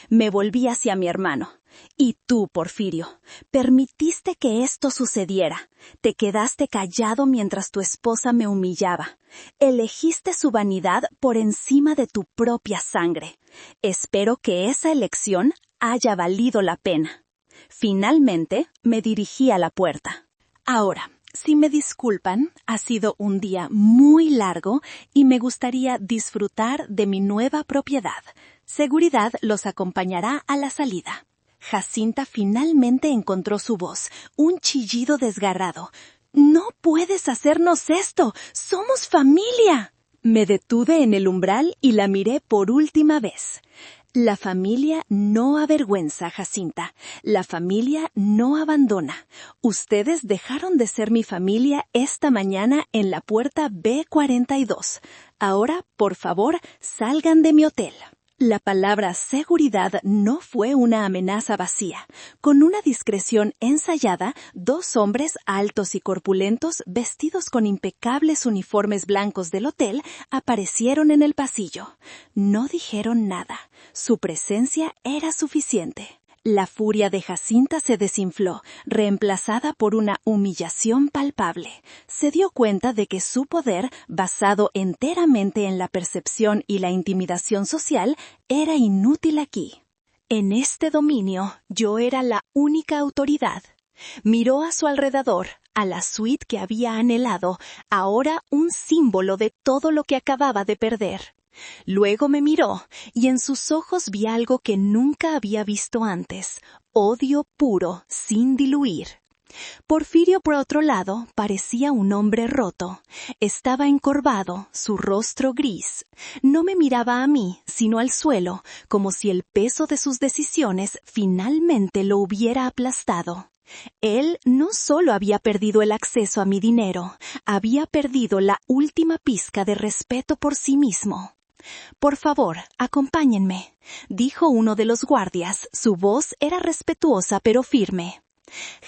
Me volví hacia mi hermano. Y tú, Porfirio, permitiste que esto sucediera. Te quedaste callado mientras tu esposa me humillaba. Elegiste su vanidad por encima de tu propia sangre. Espero que esa elección haya valido la pena. Finalmente, me dirigí a la puerta. Ahora, si me disculpan, ha sido un día muy largo y me gustaría disfrutar de mi nueva propiedad. Seguridad los acompañará a la salida. Jacinta finalmente encontró su voz, un chillido desgarrado. «¡No puedes hacernos esto! ¡Somos familia!». Me detuve en el umbral y la miré por última vez. La familia no avergüenza, Jacinta. La familia no abandona. Ustedes dejaron de ser mi familia esta mañana en la puerta B42. Ahora, por favor, salgan de mi hotel. La palabra seguridad no fue una amenaza vacía. Con una discreción ensayada, 2 hombres altos y corpulentos, vestidos con impecables uniformes blancos del hotel, aparecieron en el pasillo. No dijeron nada. Su presencia era suficiente. La furia de Jacinta se desinfló, reemplazada por una humillación palpable. Se dio cuenta de que su poder, basado enteramente en la percepción y la intimidación social, era inútil aquí. En este dominio, yo era la única autoridad. Miró a su alrededor, a la suite que había anhelado, ahora un símbolo de todo lo que acababa de perder. Luego me miró, y en sus ojos vi algo que nunca había visto antes: odio puro, sin diluir. Porfirio, por otro lado, parecía un hombre roto. Estaba encorvado, su rostro gris. No me miraba a mí, sino al suelo, como si el peso de sus decisiones finalmente lo hubiera aplastado. Él no solo había perdido el acceso a mi dinero, había perdido la última pizca de respeto por sí mismo. «Por favor, acompáñenme», dijo uno de los guardias. Su voz era respetuosa pero firme.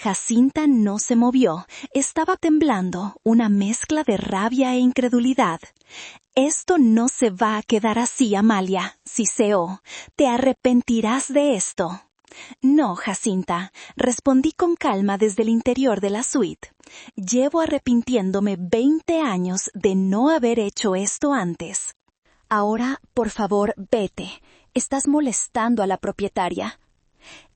Jacinta no se movió. Estaba temblando, una mezcla de rabia e incredulidad. «Esto no se va a quedar así, Amalia», siseó. «Te arrepentirás de esto». «No, Jacinta», respondí con calma desde el interior de la suite. «Llevo arrepintiéndome 20 años de no haber hecho esto antes». «Ahora, por favor, vete. Estás molestando a la propietaria».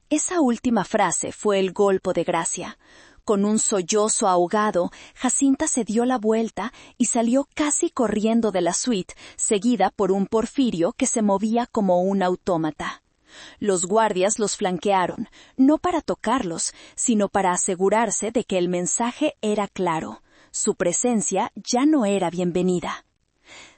Esa última frase fue el golpe de gracia. Con un sollozo ahogado, Jacinta se dio la vuelta y salió casi corriendo de la suite, seguida por un Porfirio que se movía como un autómata. Los guardias los flanquearon, no para tocarlos, sino para asegurarse de que el mensaje era claro. Su presencia ya no era bienvenida.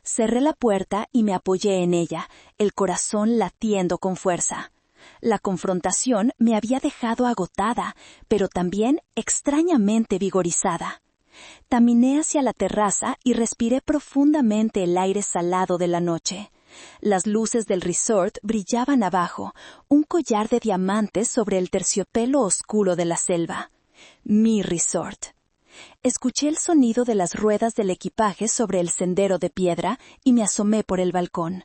Cerré la puerta y me apoyé en ella, el corazón latiendo con fuerza. La confrontación me había dejado agotada, pero también extrañamente vigorizada. Caminé hacia la terraza y respiré profundamente el aire salado de la noche. Las luces del resort brillaban abajo, un collar de diamantes sobre el terciopelo oscuro de la selva. Mi resort. Escuché el sonido de las ruedas del equipaje sobre el sendero de piedra y me asomé por el balcón.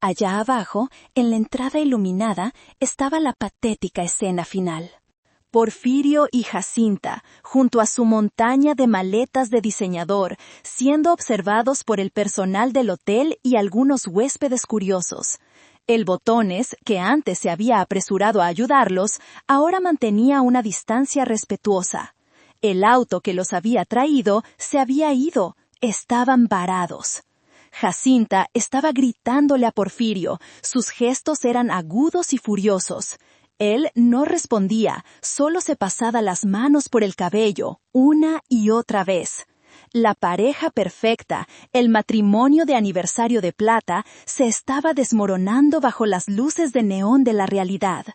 Allá abajo, en la entrada iluminada, estaba la patética escena final. Porfirio y Jacinta, junto a su montaña de maletas de diseñador, siendo observados por el personal del hotel y algunos huéspedes curiosos. El Botones, que antes se había apresurado a ayudarlos, ahora mantenía una distancia respetuosa. El auto que los había traído se había ido. Estaban varados. Jacinta estaba gritándole a Porfirio. Sus gestos eran agudos y furiosos. Él no respondía, solo se pasaba las manos por el cabello, una y otra vez. La pareja perfecta, el matrimonio de aniversario de plata, se estaba desmoronando bajo las luces de neón de la realidad.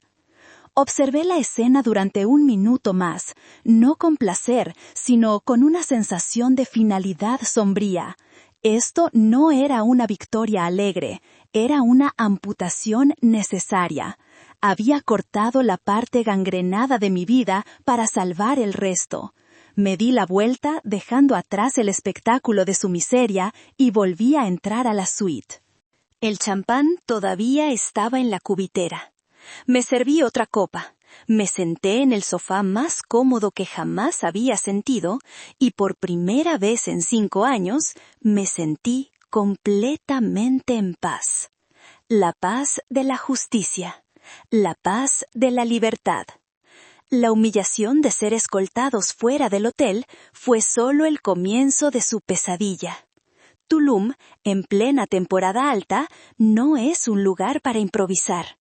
Observé la escena durante 1 minuto más, no con placer, sino con una sensación de finalidad sombría. Esto no era una victoria alegre, era una amputación necesaria. Había cortado la parte gangrenada de mi vida para salvar el resto. Me di la vuelta, dejando atrás el espectáculo de su miseria, y volví a entrar a la suite. El champán todavía estaba en la cubitera. Me serví otra copa, me senté en el sofá más cómodo que jamás había sentido y por primera vez en 5 años me sentí completamente en paz. La paz de la justicia, la paz de la libertad. La humillación de ser escoltados fuera del hotel fue solo el comienzo de su pesadilla. Tulum, en plena temporada alta, no es un lugar para improvisar.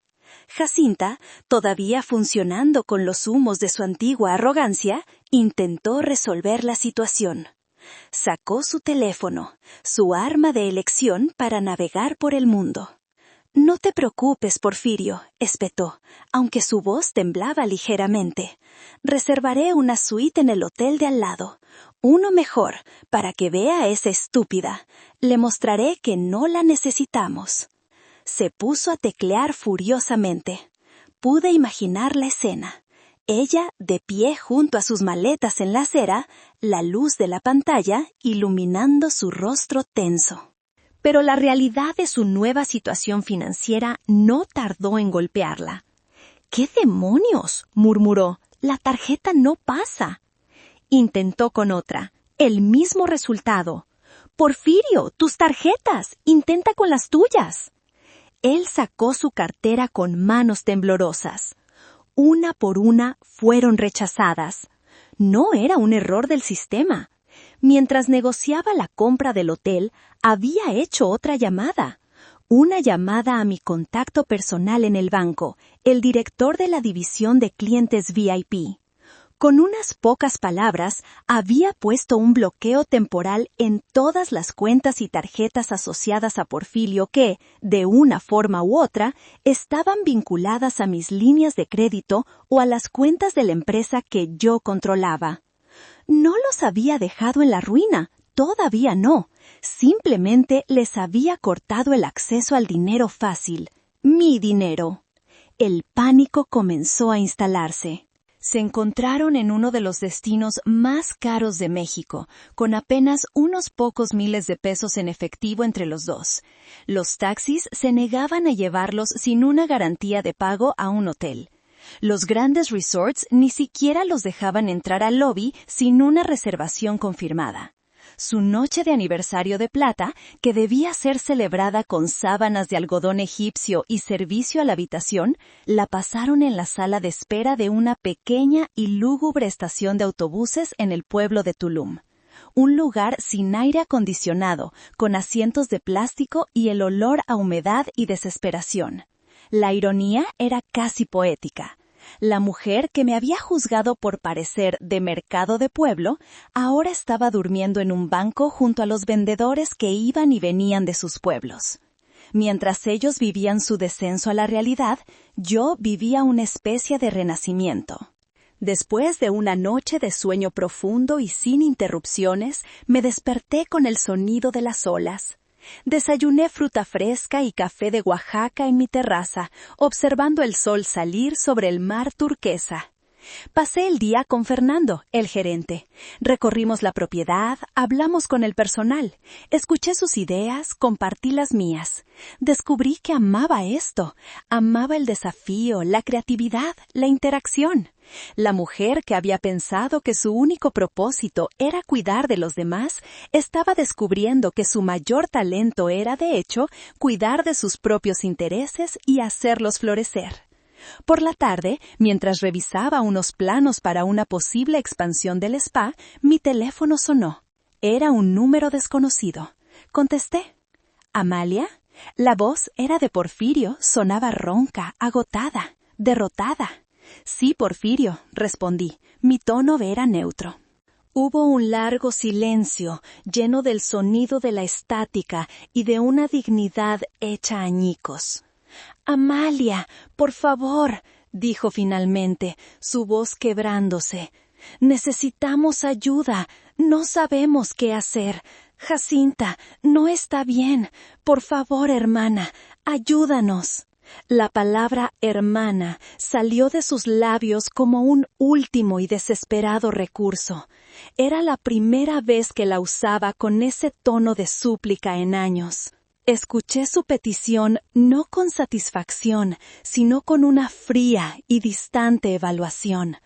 Jacinta, todavía funcionando con los humos de su antigua arrogancia, intentó resolver la situación. Sacó su teléfono, su arma de elección para navegar por el mundo. No te preocupes, Porfirio, espetó, aunque su voz temblaba ligeramente. Reservaré una suite en el hotel de al lado. Uno mejor, para que vea a esa estúpida. Le mostraré que no la necesitamos. Se puso a teclear furiosamente. Pude imaginar la escena. Ella, de pie junto a sus maletas en la acera, la luz de la pantalla iluminando su rostro tenso. Pero la realidad de su nueva situación financiera no tardó en golpearla. «¿Qué demonios?», murmuró. «La tarjeta no pasa». Intentó con otra. El mismo resultado. «Porfirio, tus tarjetas. Intenta con las tuyas». Él sacó su cartera con manos temblorosas. Una por una fueron rechazadas. No era un error del sistema. Mientras negociaba la compra del hotel, había hecho otra llamada. Una llamada a mi contacto personal en el banco, el director de la división de clientes VIP. Con unas pocas palabras, había puesto un bloqueo temporal en todas las cuentas y tarjetas asociadas a Porfirio que, de una forma u otra, estaban vinculadas a mis líneas de crédito o a las cuentas de la empresa que yo controlaba. No los había dejado en la ruina, todavía no. Simplemente les había cortado el acceso al dinero fácil, mi dinero. El pánico comenzó a instalarse. Se encontraron en uno de los destinos más caros de México, con apenas unos pocos miles de pesos en efectivo entre los dos. Los taxis se negaban a llevarlos sin una garantía de pago a un hotel. Los grandes resorts ni siquiera los dejaban entrar al lobby sin una reservación confirmada. Su noche de aniversario de plata, que debía ser celebrada con sábanas de algodón egipcio y servicio a la habitación, la pasaron en la sala de espera de una pequeña y lúgubre estación de autobuses en el pueblo de Tulum. Un lugar sin aire acondicionado, con asientos de plástico y el olor a humedad y desesperación. La ironía era casi poética. La mujer que me había juzgado por parecer de mercado de pueblo, ahora estaba durmiendo en un banco junto a los vendedores que iban y venían de sus pueblos. Mientras ellos vivían su descenso a la realidad, yo vivía una especie de renacimiento. Después de una noche de sueño profundo y sin interrupciones, me desperté con el sonido de las olas. Desayuné fruta fresca y café de Oaxaca en mi terraza, observando el sol salir sobre el mar turquesa. Pasé el día con Fernando, el gerente. Recorrimos la propiedad, hablamos con el personal, escuché sus ideas, compartí las mías. Descubrí que amaba esto, amaba el desafío, la creatividad, la interacción. La mujer que había pensado que su único propósito era cuidar de los demás, estaba descubriendo que su mayor talento era, de hecho, cuidar de sus propios intereses y hacerlos florecer. Por la tarde, mientras revisaba unos planos para una posible expansión del spa, mi teléfono sonó. Era un número desconocido. Contesté. ¿Amalia? La voz era de Porfirio, sonaba ronca, agotada, derrotada. Sí, Porfirio, respondí. Mi tono era neutro. Hubo un largo silencio, lleno del sonido de la estática y de una dignidad hecha añicos. «Amalia, por favor», dijo finalmente, su voz quebrándose. «Necesitamos ayuda. No sabemos qué hacer. Jacinta, no está bien. Por favor, hermana, ayúdanos». La palabra hermana salió de sus labios como un último y desesperado recurso. Era la primera vez que la usaba con ese tono de súplica en años. Escuché su petición no con satisfacción, sino con una fría y distante evaluación.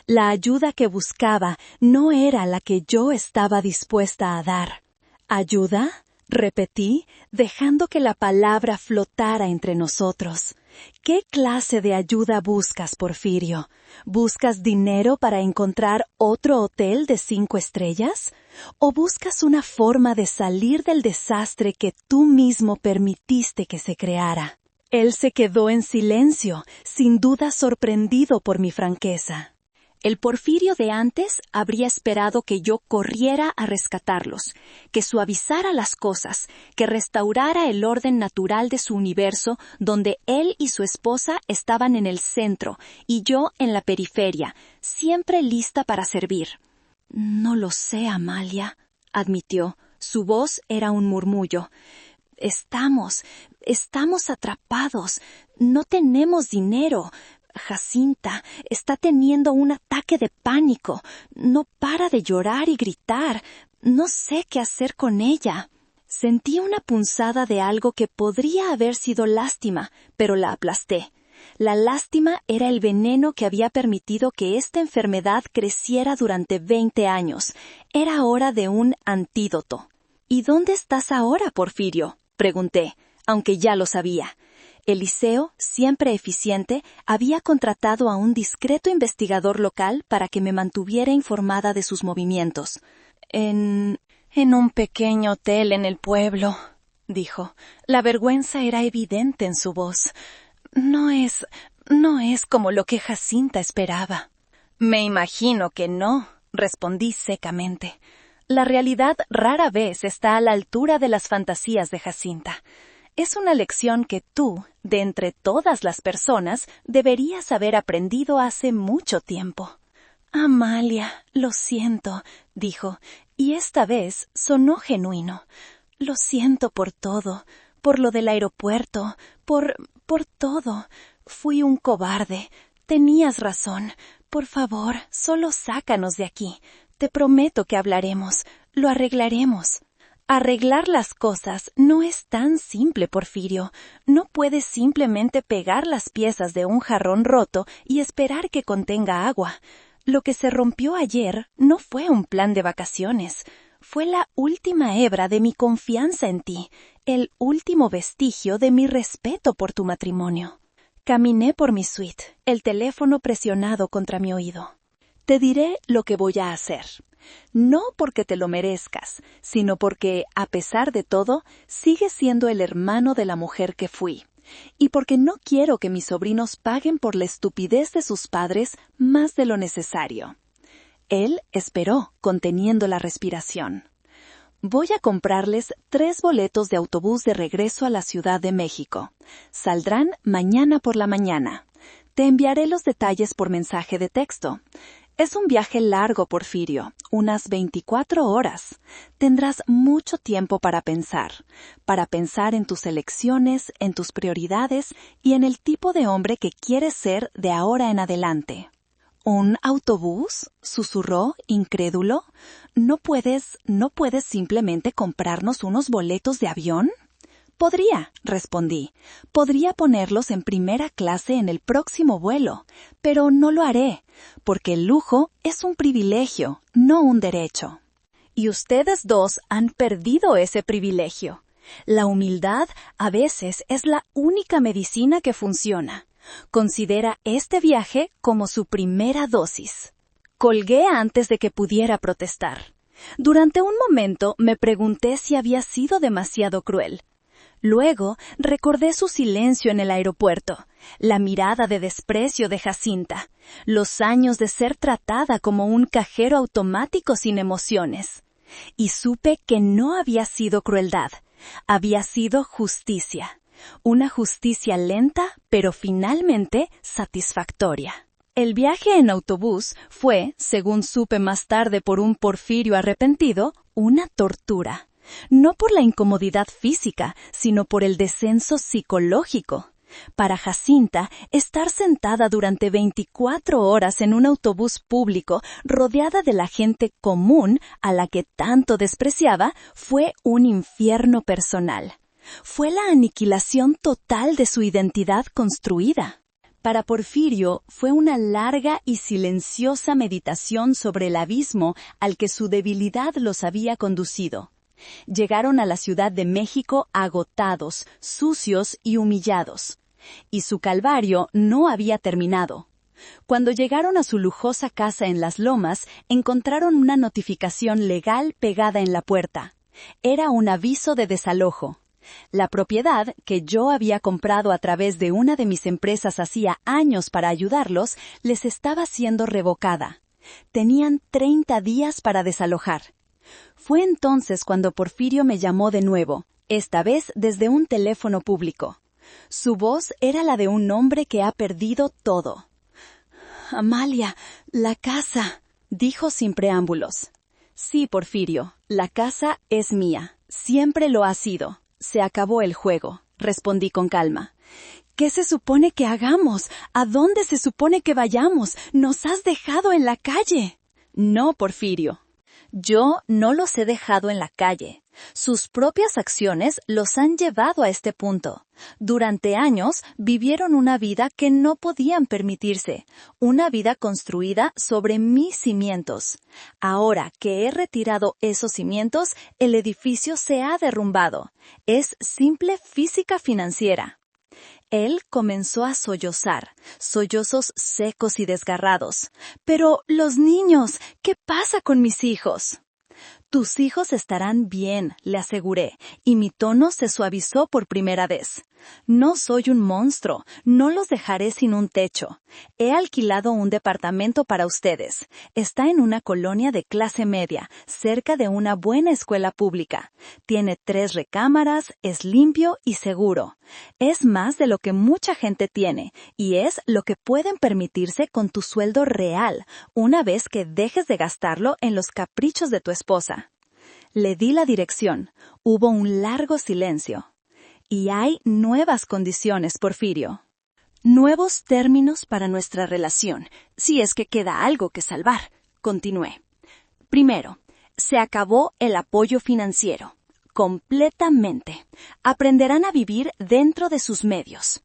La ayuda que buscaba no era la que yo estaba dispuesta a dar. ¿Ayuda?, repetí, dejando que la palabra flotara entre nosotros. ¿Qué clase de ayuda buscas, Porfirio? ¿Buscas dinero para encontrar otro hotel de 5 estrellas? ¿O buscas una forma de salir del desastre que tú mismo permitiste que se creara? Él se quedó en silencio, sin duda sorprendido por mi franqueza. El Porfirio de antes habría esperado que yo corriera a rescatarlos, que suavizara las cosas, que restaurara el orden natural de su universo, donde él y su esposa estaban en el centro y yo en la periferia, siempre lista para servir. «No lo sé, Amalia», admitió. Su voz era un murmullo. Estamos atrapados. No tenemos dinero. Jacinta está teniendo un ataque de pánico. No para de llorar y gritar. No sé qué hacer con ella». Sentí una punzada de algo que podría haber sido lástima, pero la aplasté. La lástima era el veneno que había permitido que esta enfermedad creciera durante 20 años. Era hora de un antídoto. «¿Y dónde estás ahora, Porfirio?», pregunté, aunque ya lo sabía. Eliseo, siempre eficiente, había contratado a un discreto investigador local para que me mantuviera informada de sus movimientos. En un pequeño hotel en el pueblo», dijo. La vergüenza era evidente en su voz. No es como lo que Jacinta esperaba». «Me imagino que no», respondí secamente. La realidad rara vez está a la altura de las fantasías de Jacinta. Es una lección que tú, de entre todas las personas, deberías haber aprendido hace mucho tiempo. «Amalia, lo siento», dijo, y esta vez sonó genuino. «Lo siento por todo, por lo del aeropuerto, por todo. Fui un cobarde. Tenías razón. Por favor, solo sácanos de aquí. Te prometo que hablaremos. Lo arreglaremos». Arreglar las cosas no es tan simple, Porfirio. No puedes simplemente pegar las piezas de un jarrón roto y esperar que contenga agua. Lo que se rompió ayer no fue un plan de vacaciones. Fue la última hebra de mi confianza en ti, el último vestigio de mi respeto por tu matrimonio. Caminé por mi suite, el teléfono presionado contra mi oído. «Te diré lo que voy a hacer. No porque te lo merezcas, sino porque, a pesar de todo, sigues siendo el hermano de la mujer que fui. Y porque no quiero que mis sobrinos paguen por la estupidez de sus padres más de lo necesario». Él esperó, conteniendo la respiración. «Voy a comprarles 3 boletos de autobús de regreso a la Ciudad de México. Saldrán mañana por la mañana. Te enviaré los detalles por mensaje de texto. Es un viaje largo, Porfirio, unas 24 horas. Tendrás mucho tiempo para pensar en tus elecciones, en tus prioridades y en el tipo de hombre que quieres ser de ahora en adelante». «¿Un autobús?», susurró, incrédulo. ¿No puedes simplemente comprarnos unos boletos de avión?» «Podría», respondí. «Podría ponerlos en primera clase en el próximo vuelo, pero no lo haré, porque el lujo es un privilegio, no un derecho». Y ustedes dos han perdido ese privilegio. La humildad a veces es la única medicina que funciona. Considera este viaje como su primera dosis. Colgué antes de que pudiera protestar. Durante un momento me pregunté si había sido demasiado cruel. Luego recordé su silencio en el aeropuerto, la mirada de desprecio de Jacinta, los años de ser tratada como un cajero automático sin emociones. Y supe que no había sido crueldad, había sido justicia. Una justicia lenta, pero finalmente satisfactoria. El viaje en autobús fue, según supe más tarde por un Porfirio arrepentido, una tortura. No por la incomodidad física, sino por el descenso psicológico. Para Jacinta, estar sentada durante 24 horas en un autobús público, rodeada de la gente común a la que tanto despreciaba, fue un infierno personal. Fue la aniquilación total de su identidad construida. Para Porfirio fue una larga y silenciosa meditación sobre el abismo al que su debilidad los había conducido. Llegaron a la Ciudad de México agotados, sucios y humillados. Y su calvario no había terminado. Cuando llegaron a su lujosa casa en Las Lomas, encontraron una notificación legal pegada en la puerta. Era un aviso de desalojo. La propiedad que yo había comprado a través de una de mis empresas hacía años para ayudarlos, les estaba siendo revocada. Tenían 30 días para desalojar. Fue entonces cuando Porfirio me llamó de nuevo, esta vez desde un teléfono público. Su voz era la de un hombre que ha perdido todo. «Amalia, la casa», dijo sin preámbulos. «Sí, Porfirio, la casa es mía. Siempre lo ha sido. Se acabó el juego», respondí con calma. «¿Qué se supone que hagamos? ¿A dónde se supone que vayamos? Nos has dejado en la calle». «No, Porfirio. Yo no los he dejado en la calle. Sus propias acciones los han llevado a este punto. Durante años vivieron una vida que no podían permitirse, una vida construida sobre mis cimientos. Ahora que he retirado esos cimientos, el edificio se ha derrumbado. Es simple física financiera». Él comenzó a sollozar, sollozos secos y desgarrados. «Pero los niños, ¿qué pasa con mis hijos?» «Tus hijos estarán bien», le aseguré, y mi tono se suavizó por primera vez. «No soy un monstruo, no los dejaré sin un techo. He alquilado un departamento para ustedes. Está en una colonia de clase media, cerca de una buena escuela pública. Tiene 3 recámaras, es limpio y seguro. Es más de lo que mucha gente tiene, y es lo que pueden permitirse con tu sueldo real, una vez que dejes de gastarlo en los caprichos de tu esposa». Le di la dirección. Hubo un largo silencio. «Y hay nuevas condiciones, Porfirio. Nuevos términos para nuestra relación, si es que queda algo que salvar», continué. «Primero, se acabó el apoyo financiero. Completamente. Aprenderán a vivir dentro de sus medios.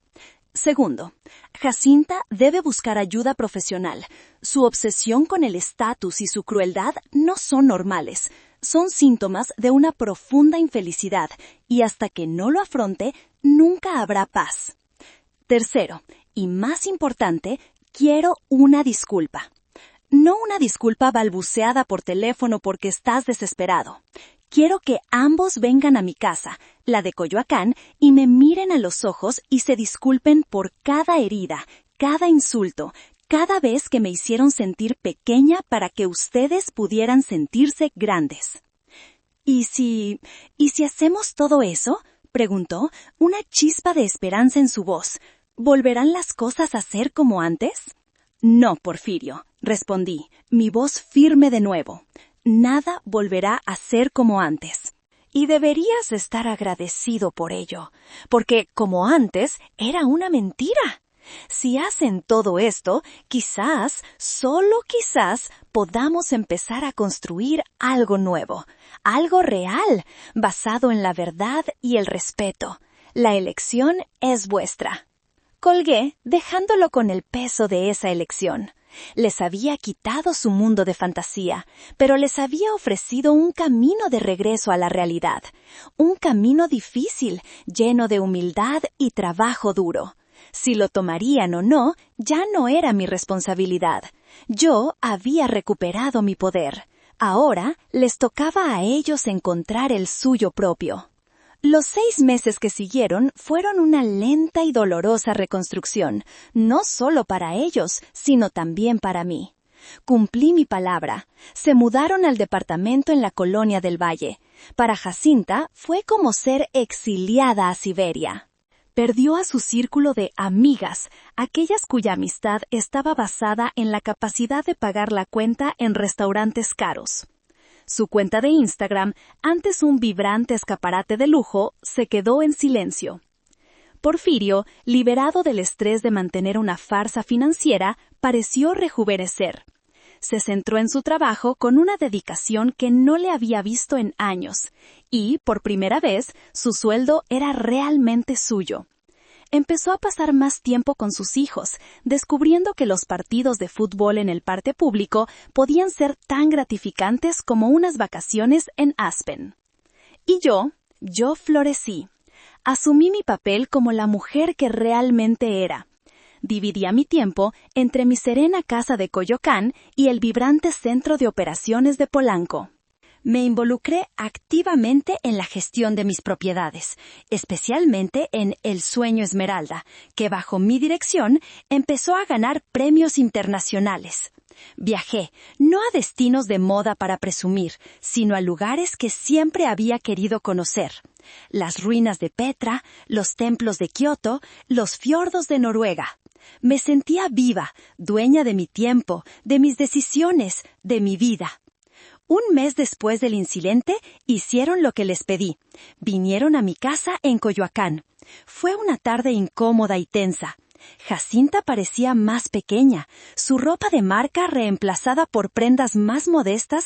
Segundo, Jacinta debe buscar ayuda profesional. Su obsesión con el estatus y su crueldad no son normales. Son síntomas de una profunda infelicidad, y hasta que no lo afronte, nunca habrá paz. Tercero, y más importante, quiero una disculpa. No una disculpa balbuceada por teléfono porque estás desesperado. Quiero que ambos vengan a mi casa, la de Coyoacán, y me miren a los ojos y se disculpen por cada herida, cada insulto, cada vez que me hicieron sentir pequeña para que ustedes pudieran sentirse grandes». ¿Y si hacemos todo eso?», preguntó, una chispa de esperanza en su voz. «¿Volverán las cosas a ser como antes?» «No, Porfirio», respondí, mi voz firme de nuevo. «Nada volverá a ser como antes. Y deberías estar agradecido por ello, porque como antes era una mentira. Si hacen todo esto, quizás, solo quizás, podamos empezar a construir algo nuevo, algo real, basado en la verdad y el respeto. La elección es vuestra». Colgué, dejándolo con el peso de esa elección. Les había quitado su mundo de fantasía, pero les había ofrecido un camino de regreso a la realidad, un camino difícil, lleno de humildad y trabajo duro. Si lo tomarían o no, ya no era mi responsabilidad. Yo había recuperado mi poder. Ahora les tocaba a ellos encontrar el suyo propio. Los 6 meses que siguieron fueron una lenta y dolorosa reconstrucción, no solo para ellos, sino también para mí. Cumplí mi palabra. Se mudaron al departamento en la colonia del Valle. Para Jacinta fue como ser exiliada a Siberia. Perdió a su círculo de amigas, aquellas cuya amistad estaba basada en la capacidad de pagar la cuenta en restaurantes caros. Su cuenta de Instagram, antes un vibrante escaparate de lujo, se quedó en silencio. Porfirio, liberado del estrés de mantener una farsa financiera, pareció rejuvenecer. Se centró en su trabajo con una dedicación que no le había visto en años, y, por primera vez, su sueldo era realmente suyo. Empezó a pasar más tiempo con sus hijos, descubriendo que los partidos de fútbol en el parque público podían ser tan gratificantes como unas vacaciones en Aspen. Y yo florecí. Asumí mi papel como la mujer que realmente era. Dividía mi tiempo entre mi serena casa de Coyoacán y el vibrante centro de operaciones de Polanco. Me involucré activamente en la gestión de mis propiedades, especialmente en El Sueño Esmeralda, que bajo mi dirección empezó a ganar premios internacionales. Viajé, no a destinos de moda para presumir, sino a lugares que siempre había querido conocer. Las ruinas de Petra, los templos de Kioto, los fiordos de Noruega. Me sentía viva, dueña de mi tiempo, de mis decisiones, de mi vida. Un mes después del incidente, hicieron lo que les pedí. Vinieron a mi casa en Coyoacán. Fue una tarde incómoda y tensa. Jacinta parecía más pequeña, su ropa de marca reemplazada por prendas más modestas